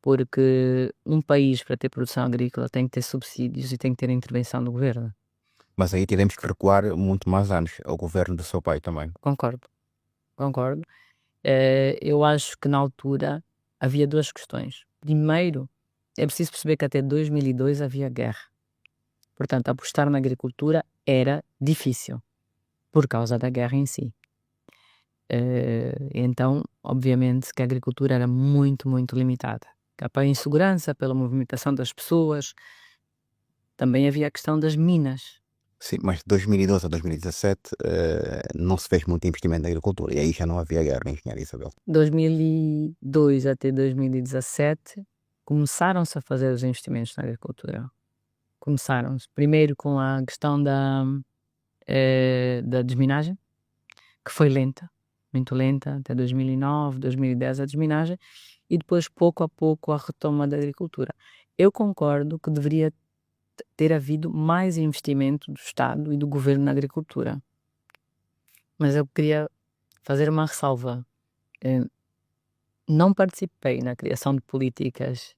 porque um país para ter produção agrícola tem que ter subsídios e tem que ter intervenção do governo. Mas aí teremos que recuar muito mais anos ao governo do seu pai também. Concordo. Eu acho que na altura havia duas questões. Primeiro, é preciso perceber que até 2002 havia guerra. Portanto, apostar na agricultura era difícil, por causa da guerra em si. Então, obviamente, que a agricultura era muito, muito limitada. Pela insegurança, pela movimentação das pessoas. Também havia a questão das minas. Sim, mas de 2012 a 2017 não se fez muito investimento na agricultura e aí já não havia guerra, engenheira Isabel. 2002 até 2017 começaram-se a fazer os investimentos na agricultura. Começaram-se primeiro com a questão da desminagem, que foi lenta, muito lenta, até 2009, 2010 a desminagem, e depois pouco a pouco a retoma da agricultura. Eu concordo que deveria ter havido mais investimento do Estado e do governo na agricultura. Mas eu queria fazer uma ressalva. Não participei na criação de políticas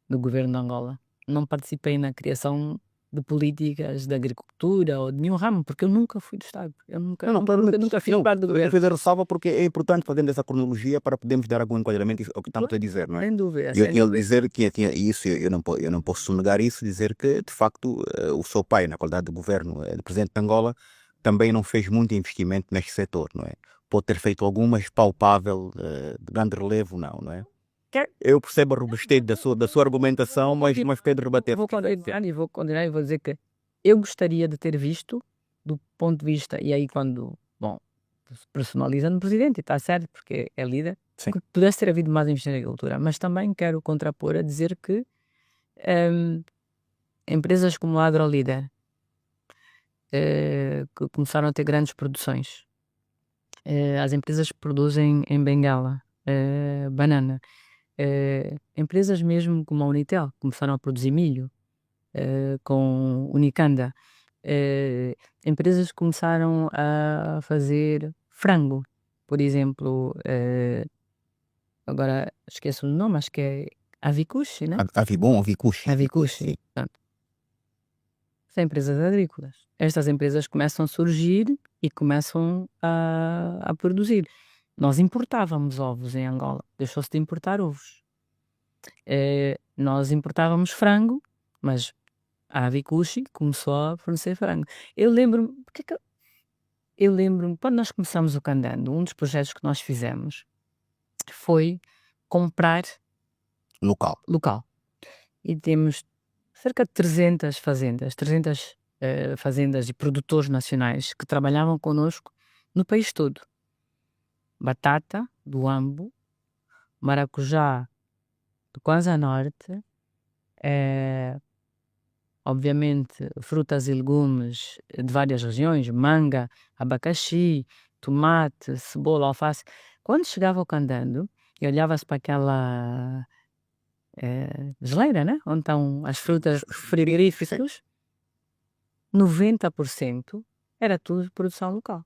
do governo de Angola. Não participei na criação de políticas de agricultura ou de nenhum ramo, porque eu nunca fui do Estado. Eu nunca fiz parte do Eu governo. fiz a ressalva porque é importante fazendo essa cronologia para podermos dar algum enquadramento ao que estamos a dizer, não é? Sem dúvida. Eu tinha de dizer que tinha isso, eu não posso negar isso, dizer que de facto o seu pai, na qualidade de governo de presidente de Angola, também não fez muito investimento neste setor, não é? Pode ter feito algumas palpável, de grande relevo, não é? Eu percebo a robustez da sua argumentação, mas quero rebater. Vou continuar e vou dizer que eu gostaria de ter visto, do ponto de vista, e aí quando, personalizando o presidente, e está certo, porque é líder, Sim. que pudesse ter havido mais investimento na agricultura, mas também quero contrapor a dizer que empresas como a AgroLíder, que começaram a ter grandes produções, as empresas que produzem em Bengala, banana, empresas mesmo como a Unitel, começaram a produzir milho, com Unicanda, empresas que começaram a fazer frango, por exemplo, agora esqueço o nome, acho que é Avicucci, né? Avibon, Avicucci. Avicucci, portanto, são empresas agrícolas. Estas empresas começam a surgir e começam a produzir. Nós importávamos ovos em Angola, deixou-se de importar ovos. Nós importávamos frango, mas a Avicucci começou a fornecer frango. Eu lembro-me, quando nós começamos o Candando, um dos projetos que nós fizemos foi comprar local. E temos cerca de 300 fazendas e produtores nacionais que trabalhavam connosco no país todo. Batata do Ambo, maracujá do Kwanza Norte, obviamente frutas e legumes de várias regiões, manga, abacaxi, tomate, cebola, alface. Quando chegava ao Candando e olhava-se para aquela geleira, né? Onde estão as frutas frigoríficas, 90% era tudo de produção local.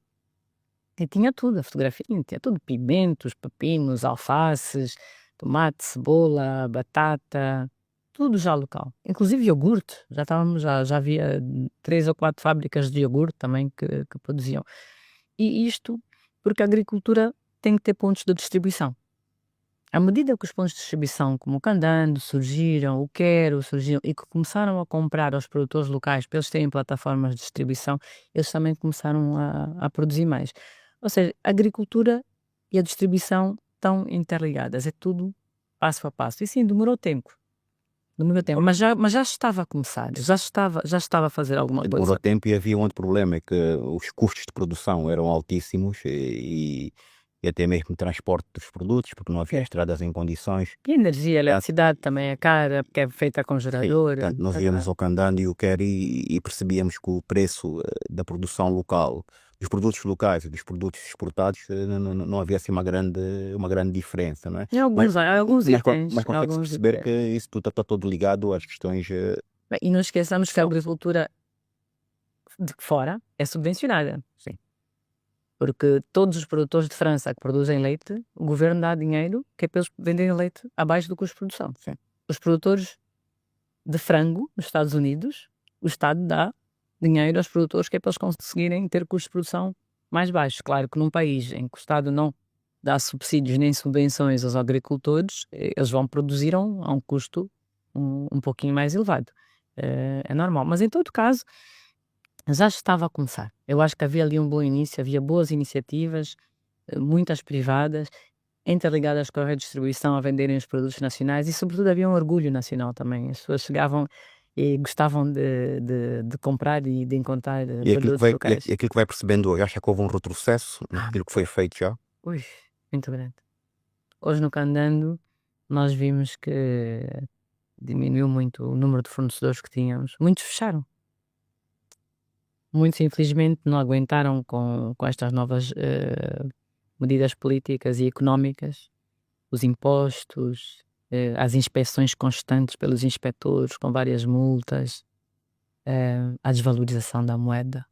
E tinha tudo, a fotografia tinha tudo, pimentos, pepinos, alfaces, tomate, cebola, batata, tudo já local. Inclusive iogurte, já havia 3 ou 4 fábricas de iogurte também que produziam. E isto porque a agricultura tem que ter pontos de distribuição. À medida que os pontos de distribuição, como o Candando, surgiram, o Quero surgiram e que começaram a comprar aos produtores locais para eles terem plataformas de distribuição, eles também começaram a produzir mais. Ou seja, a agricultura e a distribuição estão interligadas, é tudo passo a passo. E sim, demorou tempo, mas já estava a começar, já estava a fazer alguma coisa. Demorou tempo e havia um outro problema, é que os custos de produção eram altíssimos e até mesmo o transporte dos produtos, porque não havia estradas em condições. E a energia, a eletricidade também é cara, porque é feita com gerador. Portanto, nós íamos ao Candando e o Quero e percebíamos que o preço da produção local dos produtos locais e dos produtos exportados, não havia assim uma grande diferença, não é? Em Mas, alguns mas itens, em consegue-se alguns perceber itens. que isso tudo está todo ligado às questões. Bem, e não esqueçamos que a agricultura de fora é subvencionada. Sim. Porque todos os produtores de França que produzem leite, o governo dá dinheiro que é para eles venderem leite abaixo do custo de produção. Sim. Os produtores de frango nos Estados Unidos, o Estado dá dinheiro aos produtores que é para eles conseguirem ter custos de produção mais baixos. Claro que num país em que o Estado não dá subsídios nem subvenções aos agricultores, eles vão produzir a um custo um pouquinho mais elevado. É normal. Mas em todo caso, já estava a começar. Eu acho que havia ali um bom início, havia boas iniciativas, muitas privadas, interligadas com a redistribuição a venderem os produtos nacionais e, sobretudo, havia um orgulho nacional também. As pessoas chegavam e gostavam de comprar e de encontrar E produtos locais. aquilo que vai percebendo hoje, acha que houve um retrocesso naquilo que foi feito já? Ui, muito grande. Hoje, no Candando, nós vimos que diminuiu muito o número de fornecedores que tínhamos. Muitos fecharam. Muitos, infelizmente, não aguentaram com estas novas medidas políticas e económicas, os impostos, as inspeções constantes pelos inspectores, com várias multas, a desvalorização da moeda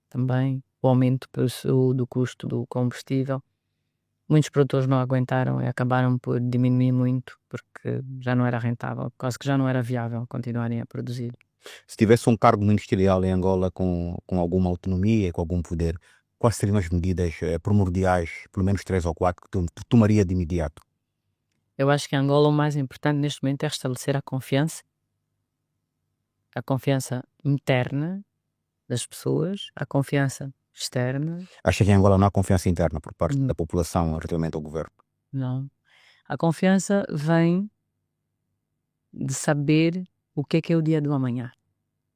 também, o aumento do custo do combustível. Muitos produtores não aguentaram e acabaram por diminuir muito, porque já não era rentável, quase que já não era viável continuarem a produzir. Se tivesse um cargo ministerial em Angola com alguma autonomia, com algum poder, quais seriam as medidas primordiais, pelo menos 3 ou 4, que tu tomaria de imediato? Eu acho que em Angola o mais importante neste momento é restabelecer a confiança interna das pessoas, a confiança externa, Acha que em Angola não há confiança interna por parte Hum. da população relativamente ao governo? não. A confiança vem de saber o que é o dia do amanhã.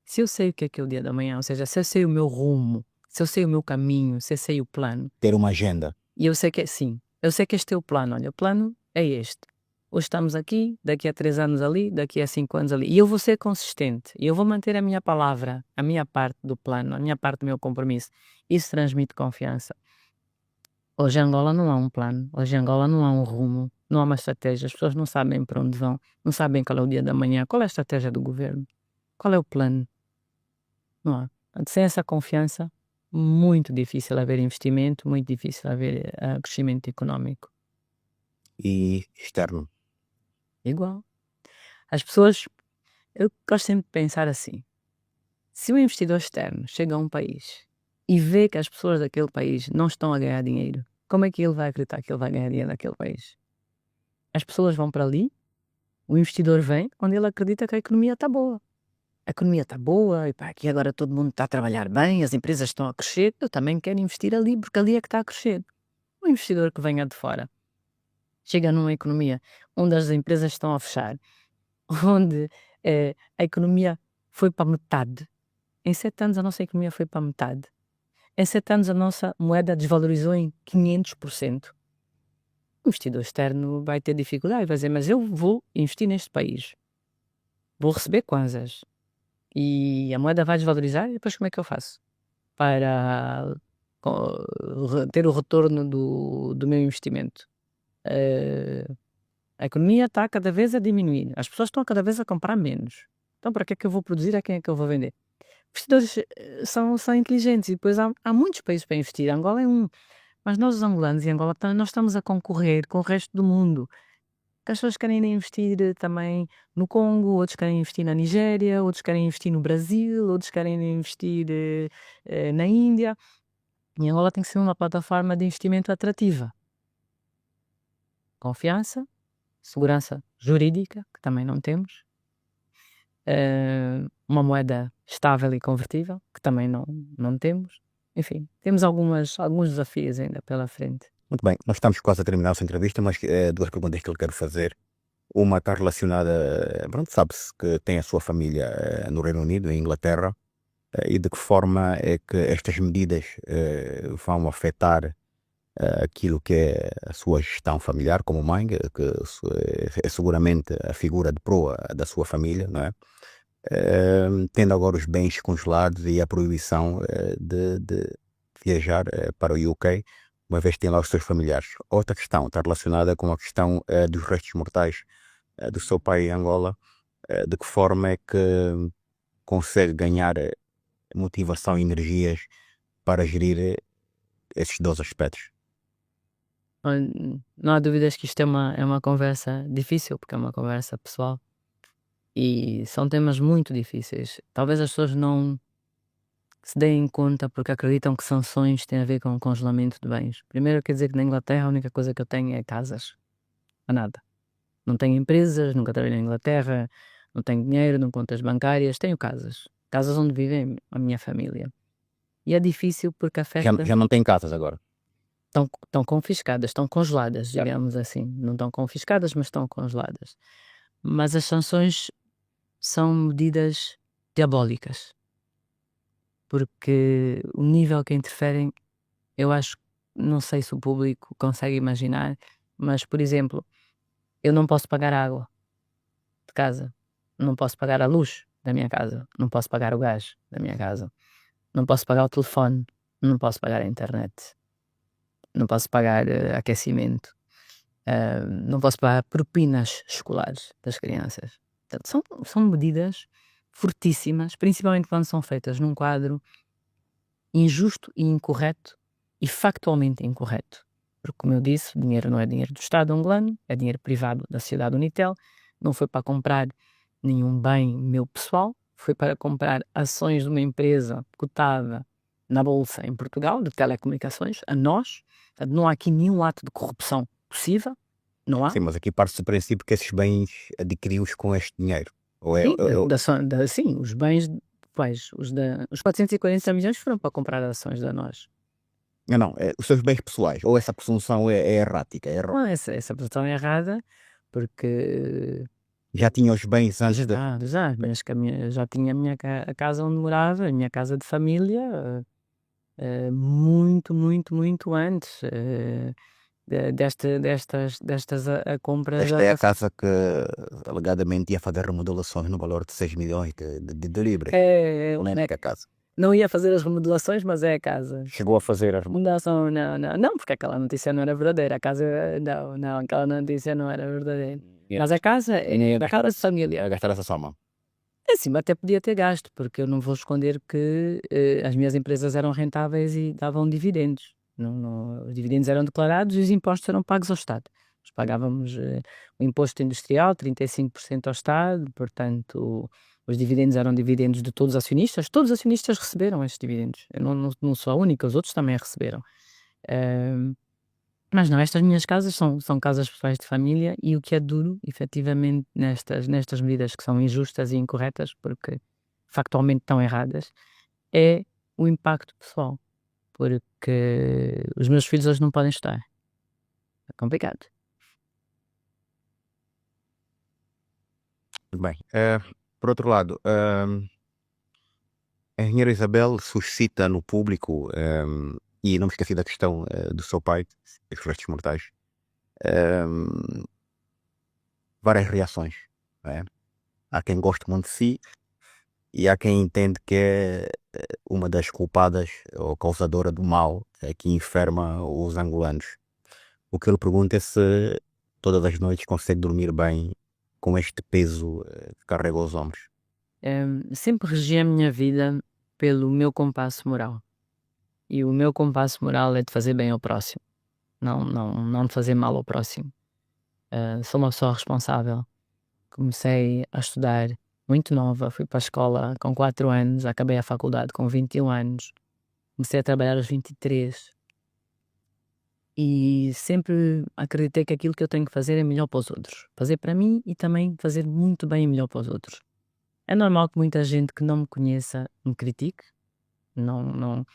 Se eu sei o que é o dia do amanhã, ou seja, se eu sei o meu rumo, se eu sei o meu caminho, se eu sei o plano, Ter uma agenda. e eu sei que sim, eu sei que este é o plano, olha, o plano é este. Hoje estamos aqui, daqui a 3 anos ali, daqui a 5 anos ali. E eu vou ser consistente, e eu vou manter a minha palavra, a minha parte do plano, a minha parte do meu compromisso. Isso transmite confiança. Hoje em Angola não há um plano, hoje em Angola não há um rumo, não há uma estratégia, as pessoas não sabem para onde vão, não sabem qual é o dia da manhã, qual é a estratégia do governo, qual é o plano, não há. Sem essa confiança, muito difícil haver investimento, muito difícil haver crescimento económico. E externo. Igual. As pessoas, eu gosto sempre de pensar assim, se um investidor externo chega a um país e vê que as pessoas daquele país não estão a ganhar dinheiro, como é que ele vai acreditar que ele vai ganhar dinheiro naquele país? As pessoas vão para ali, o investidor vem onde ele acredita que a economia está boa. A economia está boa, e pá, aqui agora todo mundo está a trabalhar bem, as empresas estão a crescer, eu também quero investir ali, porque ali é que está a crescer. O investidor que venha de fora chega numa economia onde as empresas estão a fechar, onde a economia foi para metade. Em 7 anos a nossa economia foi para metade. Em 7 anos a nossa moeda desvalorizou em 500%. O investidor externo vai ter dificuldade, vai dizer, mas eu vou investir neste país. Vou receber kwanzas. E a moeda vai desvalorizar, e depois como é que eu faço? Para ter o retorno do meu investimento. A economia está cada vez a diminuir. As pessoas estão cada vez a comprar menos. Então para que é que eu vou produzir? A quem é que eu vou vender? Investidores são inteligentes e depois há muitos países para investir. Angola é um. Mas nós, os angolanos e Angola, nós estamos a concorrer com o resto do mundo. Que as pessoas querem investir também no Congo, outros querem investir na Nigéria, outros querem investir no Brasil, outros querem investir na Índia. E Angola tem que ser uma plataforma de investimento atrativa. Confiança, segurança jurídica, que também não temos, uma moeda estável e convertível, que também não temos. Enfim, temos alguns desafios ainda pela frente. Muito bem, nós estamos quase a terminar essa entrevista, mas 2 perguntas que eu quero fazer. Uma está relacionada, pronto, sabe-se que tem a sua família no Reino Unido, em Inglaterra, e de que forma é que estas medidas vão afetar aquilo que é a sua gestão familiar como mãe, que é seguramente a figura de proa da sua família, não é? Tendo agora os bens congelados e a proibição de viajar para o UK, uma vez que tem lá os seus familiares. Outra questão está relacionada com a questão dos restos mortais do seu pai em Angola. De que forma é que consegue ganhar motivação e energias para gerir esses dois aspectos? Não há dúvidas que isto é uma conversa difícil, porque é uma conversa pessoal e são temas muito difíceis. Talvez as pessoas não se deem conta porque acreditam que sanções têm a ver com o congelamento de bens. Primeiro, quer dizer que na Inglaterra a única coisa que eu tenho é casas, a nada. Não tenho empresas, nunca trabalhei na Inglaterra, não tenho dinheiro, não contas bancárias, tenho casas. Casas onde vive a minha família. E é difícil porque afeta. Já não tem casas agora. Estão confiscadas, estão congeladas, Certo. digamos assim. Não estão confiscadas, mas estão congeladas. Mas as sanções são medidas diabólicas, porque o nível que interferem, eu acho, não sei se o público consegue imaginar, mas, por exemplo, eu não posso pagar a água de casa, não posso pagar a luz da minha casa, não posso pagar o gás da minha casa, não posso pagar o telefone, não posso pagar a internet, não posso pagar aquecimento, não posso pagar propinas escolares das crianças. Portanto, são medidas fortíssimas, principalmente quando são feitas num quadro injusto e incorreto e factualmente incorreto. Porque, como eu disse, o dinheiro não é dinheiro do Estado angolano, é dinheiro privado da sociedade Unitel, não foi para comprar nenhum bem meu pessoal, foi para comprar ações de uma empresa cotada na Bolsa em Portugal, de telecomunicações, a nós. Portanto, não há aqui nenhum ato de corrupção possível, não há. Sim, mas aqui parte-se do princípio que esses bens adquiriu-os com este dinheiro. Ou é, Sim, sim, os bens, os 440 milhões foram para comprar ações da nós. não, os seus bens pessoais, ou essa presunção é errática, é Não, essa posição é errada, porque já tinha os bens antes de... mas que já tinha a minha a casa onde morava, a minha casa de família, muito, muito, muito antes destas compras. Esta é a casa que alegadamente ia fazer remodelações no valor de 6 milhões de libras. Lembra que a casa Não ia fazer as remodelações, mas é a casa. chegou a fazer as Remodelação, não, porque aquela notícia não era verdadeira. A casa, não, aquela notícia não era verdadeira. Mas a casa é da casa de família. a gastar essa soma. Assim, até podia ter gasto, porque eu não vou esconder que as minhas empresas eram rentáveis e davam dividendos. Os dividendos eram declarados e os impostos eram pagos ao Estado. Nós pagávamos o imposto industrial, 35% ao Estado, portanto, os dividendos eram dividendos de todos os acionistas receberam estes dividendos. Eu não sou a única, os outros também receberam. Mas não, estas minhas casas são casas pessoais de família e o que é duro, efetivamente, nestas medidas que são injustas e incorretas, porque factualmente estão erradas, é o impacto pessoal. Porque os meus filhos hoje não podem estudar. É complicado. Bem, por outro lado, a engenheira Isabel suscita no público, e não me esqueci da questão do seu pai, dos restos mortais, várias reações. Não é? Há quem goste muito de si e há quem entende que é uma das culpadas ou causadora do mal que enferma os angolanos. O que eu lhe pergunto é se todas as noites consegue dormir bem com este peso que carrega aos ombros. Sempre regi a minha vida pelo meu compasso moral. E o meu compasso moral é de fazer bem ao próximo, não de fazer mal ao próximo. Sou uma pessoa responsável. Comecei a estudar muito nova, fui para a escola com 4 anos, acabei a faculdade com 21 anos, comecei a trabalhar aos 23 e sempre acreditei que aquilo que eu tenho que fazer é melhor para os outros. Fazer para mim e também fazer muito bem e melhor para os outros. É normal que muita gente que não me conheça me critique, não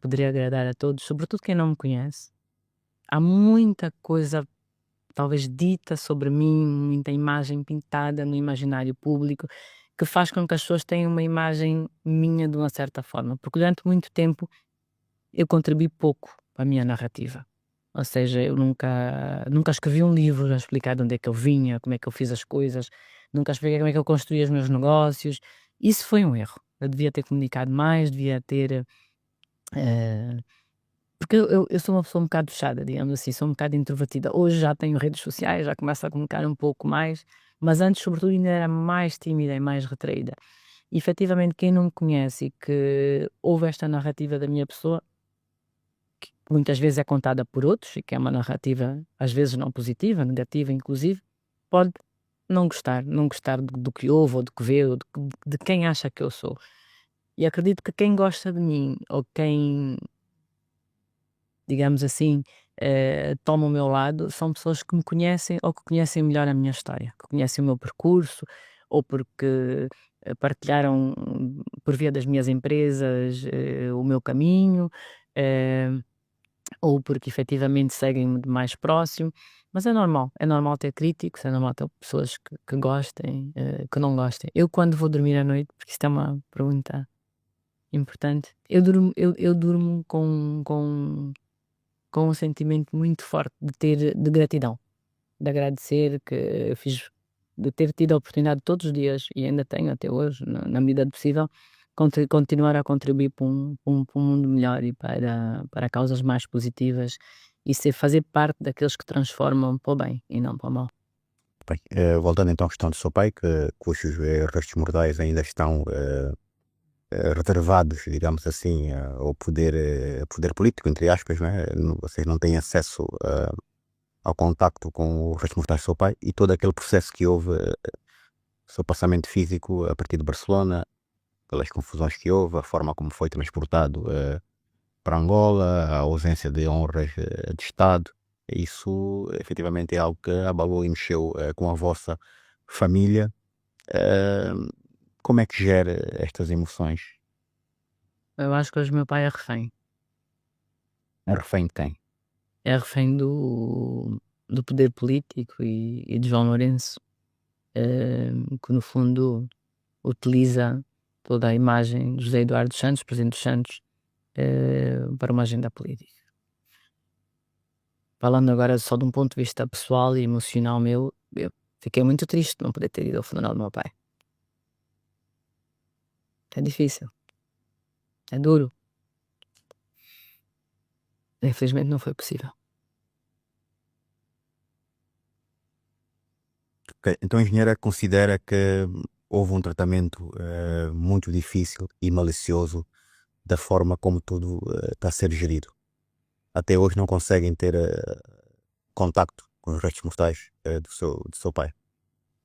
poderia agradar a todos, sobretudo quem não me conhece. Há muita coisa talvez dita sobre mim, muita imagem pintada no imaginário público, que faz com que as pessoas tenham uma imagem minha de uma certa forma, porque durante muito tempo eu contribuí pouco para a minha narrativa. Ou seja, eu nunca escrevi um livro a explicar de onde é que eu vinha, como é que eu fiz as coisas, nunca expliquei como é que eu construí os meus negócios. Isso foi um erro. Eu devia ter comunicado mais, devia ter Eh, Porque eu sou uma pessoa um bocado fechada, digamos assim, sou um bocado introvertida. Hoje já tenho redes sociais, já começo a comunicar um pouco mais, mas antes, sobretudo, ainda era mais tímida e mais retraída. E efetivamente, quem não me conhece e que ouve esta narrativa da minha pessoa, que muitas vezes é contada por outros, e que é uma narrativa às vezes não positiva, negativa, inclusive, pode não gostar do que ouve, ou do que vê, ou de quem acha que eu sou. E acredito que quem gosta de mim, ou quem, digamos assim, toma o meu lado, são pessoas que me conhecem ou que conhecem melhor a minha história, que conhecem o meu percurso, ou porque partilharam por via das minhas empresas o meu caminho, eh, ou porque efetivamente seguem-me de mais próximo. Mas é normal ter críticos, é normal ter pessoas que gostem, que não gostem. Eu, quando vou dormir à noite, porque isto é uma pergunta importante, eu durmo com um sentimento muito forte de gratidão, de agradecer que eu fiz, de ter tido a oportunidade todos os dias, e ainda tenho até hoje, na medida do possível, continuar a contribuir para um mundo melhor e para causas mais positivas, e fazer parte daqueles que transformam para o bem e não para o mal. Bem, voltando então à questão do seu pai, cujos restos mortais ainda estão reservados, digamos assim, ao poder político, entre aspas, não é? Vocês não têm acesso ao contacto com os restos mortais do seu pai e todo aquele processo que houve, o seu passamento físico a partir de Barcelona, pelas confusões que houve, a forma como foi transportado para Angola, a ausência de honras de Estado, isso efetivamente é algo que abalou e mexeu com a vossa família. Eh, Como é que gera estas emoções? Eu acho que hoje o meu pai é refém. É refém de quem? É refém do poder político e de João Lourenço, que no fundo utiliza toda a imagem de José Eduardo dos Santos, presidente dos Santos, para uma agenda política. Falando agora só de um ponto de vista pessoal e emocional meu, eu fiquei muito triste de não poder ter ido ao funeral do meu pai. É difícil, é duro. Infelizmente não foi possível. Ok, então a engenheira considera que houve um tratamento muito difícil e malicioso da forma como tudo está a ser gerido. Até hoje não conseguem ter contacto com os restos mortais do seu pai.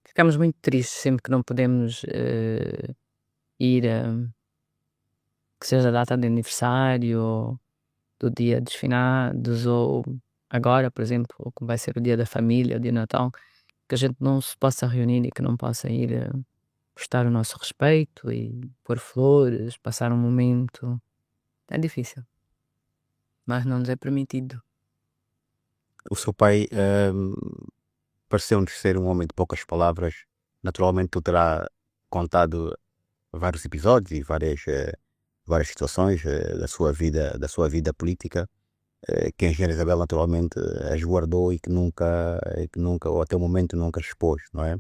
Ficamos muito tristes sempre que não podemos ir, que seja a data de aniversário, ou do dia dos finados, ou agora, por exemplo, ou como vai ser o dia da família, o dia de Natal, que a gente não se possa reunir e que não possa ir prestar o nosso respeito e pôr flores, passar um momento. É difícil, mas não nos é permitido. O seu pai pareceu-nos ser um homem de poucas palavras. Naturalmente, ele terá contado vários episódios e várias situações da sua vida política, que a engenheira Isabel naturalmente as guardou e que nunca, ou até o momento nunca expôs, não é?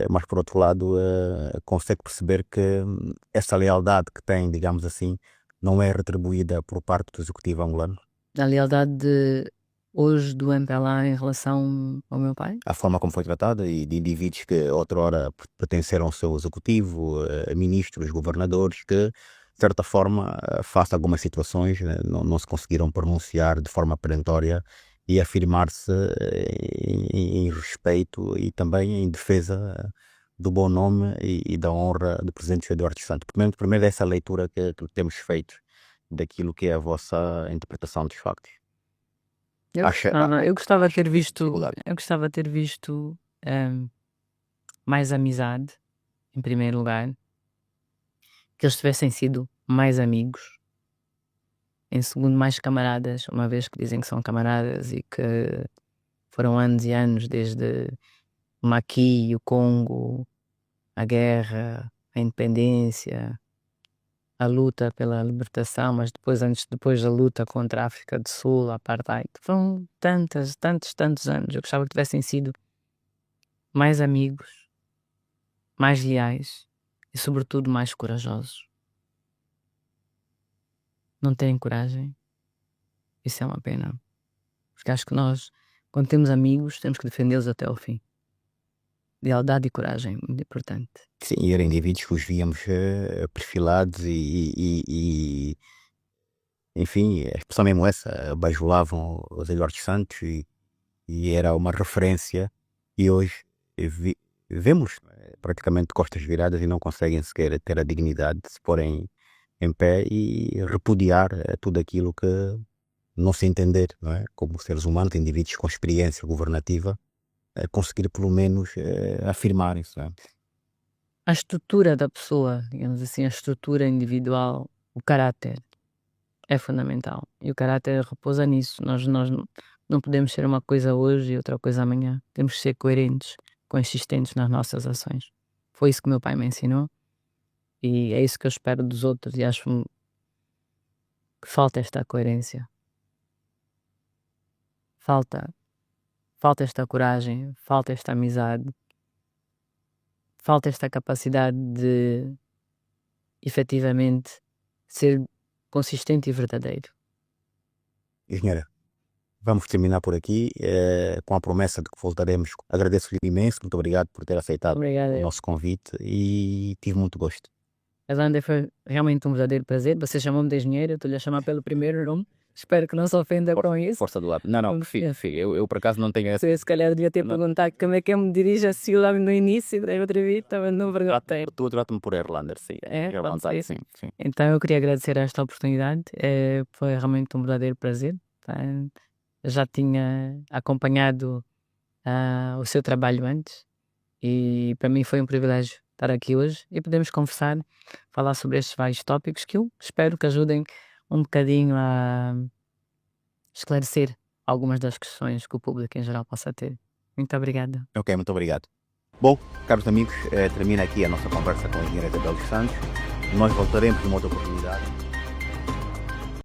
Mas por outro lado, consegue perceber que essa lealdade que tem, digamos assim, não é retribuída por parte do executivo angolano. A lealdade hoje do MPLA em relação ao meu pai? A forma como foi tratada e de indivíduos que outrora pertenceram ao seu executivo, ministros, governadores, que de certa forma, face a algumas situações, não se conseguiram pronunciar de forma perentória e afirmar-se em respeito e também em defesa do bom nome e da honra do presidente José Eduardo dos Santos. Primeiro essa leitura que temos feito daquilo que é a vossa interpretação dos factos. Acha, Não, não, dificuldade. eu gostava de ter visto mais amizade, em primeiro lugar, que eles tivessem sido mais amigos, em segundo, mais camaradas, uma vez que dizem que são camaradas e que foram anos e anos desde o Maqui, o Congo, a guerra, a independência, a luta pela libertação, mas depois da luta contra a África do Sul, a apartheid. Foram tantos anos. Eu gostava que tivessem sido mais amigos, mais leais e, sobretudo, mais corajosos. não terem coragem. Isso é uma pena. Porque acho que nós, quando temos amigos, temos que defendê-los até ao fim. Lealdade e coragem, muito importante. Sim, e eram indivíduos que os víamos perfilados enfim, a expressão mesmo essa, bajulavam os Eduardo Santos e era uma referência, e hoje vemos praticamente costas viradas e não conseguem sequer ter a dignidade de se porem em pé e repudiar tudo aquilo que não se entender, não é? Como seres humanos, indivíduos com experiência governativa, conseguir pelo menos afirmar isso, não é? A estrutura da pessoa, digamos assim, a estrutura individual, o caráter, é fundamental. E o caráter repousa nisso. Nós não podemos ser uma coisa hoje e outra coisa amanhã. Temos que ser coerentes, consistentes nas nossas ações. Foi isso que meu pai me ensinou e é isso que eu espero dos outros, e acho que falta esta coerência. Falta esta coragem, falta esta amizade, falta esta capacidade de efetivamente ser consistente e verdadeiro. Engenheira, vamos terminar por aqui com a promessa de que voltaremos. Agradeço-lhe imenso, muito obrigado por ter aceitado Obrigada. o nosso convite e tive muito gosto. Elander, foi realmente um verdadeiro prazer. Você chamou-me de engenheiro, eu estou-lhe a chamar pelo primeiro nome. Espero que não se ofenda com isso. Força do lado. Não, eu por acaso não tenho essa. Se calhar devia ter perguntado como é que eu me dirijo assim lá no início da entrevista, mas não perguntei. Tu trata-me por Erlander, sim. Pode ser. Sim. Então eu queria agradecer esta oportunidade. Foi realmente um verdadeiro prazer. Tá? Eu já tinha acompanhado o seu trabalho antes e para mim foi um privilégio estar aqui hoje e podemos conversar, falar sobre estes vários tópicos que eu espero que ajudem um bocadinho a esclarecer algumas das questões que o público em geral possa ter. Muito obrigada. Ok, muito obrigado. Bom, caros amigos, termina aqui a nossa conversa com a engenheira Isabel dos Santos. Nós voltaremos numa outra oportunidade.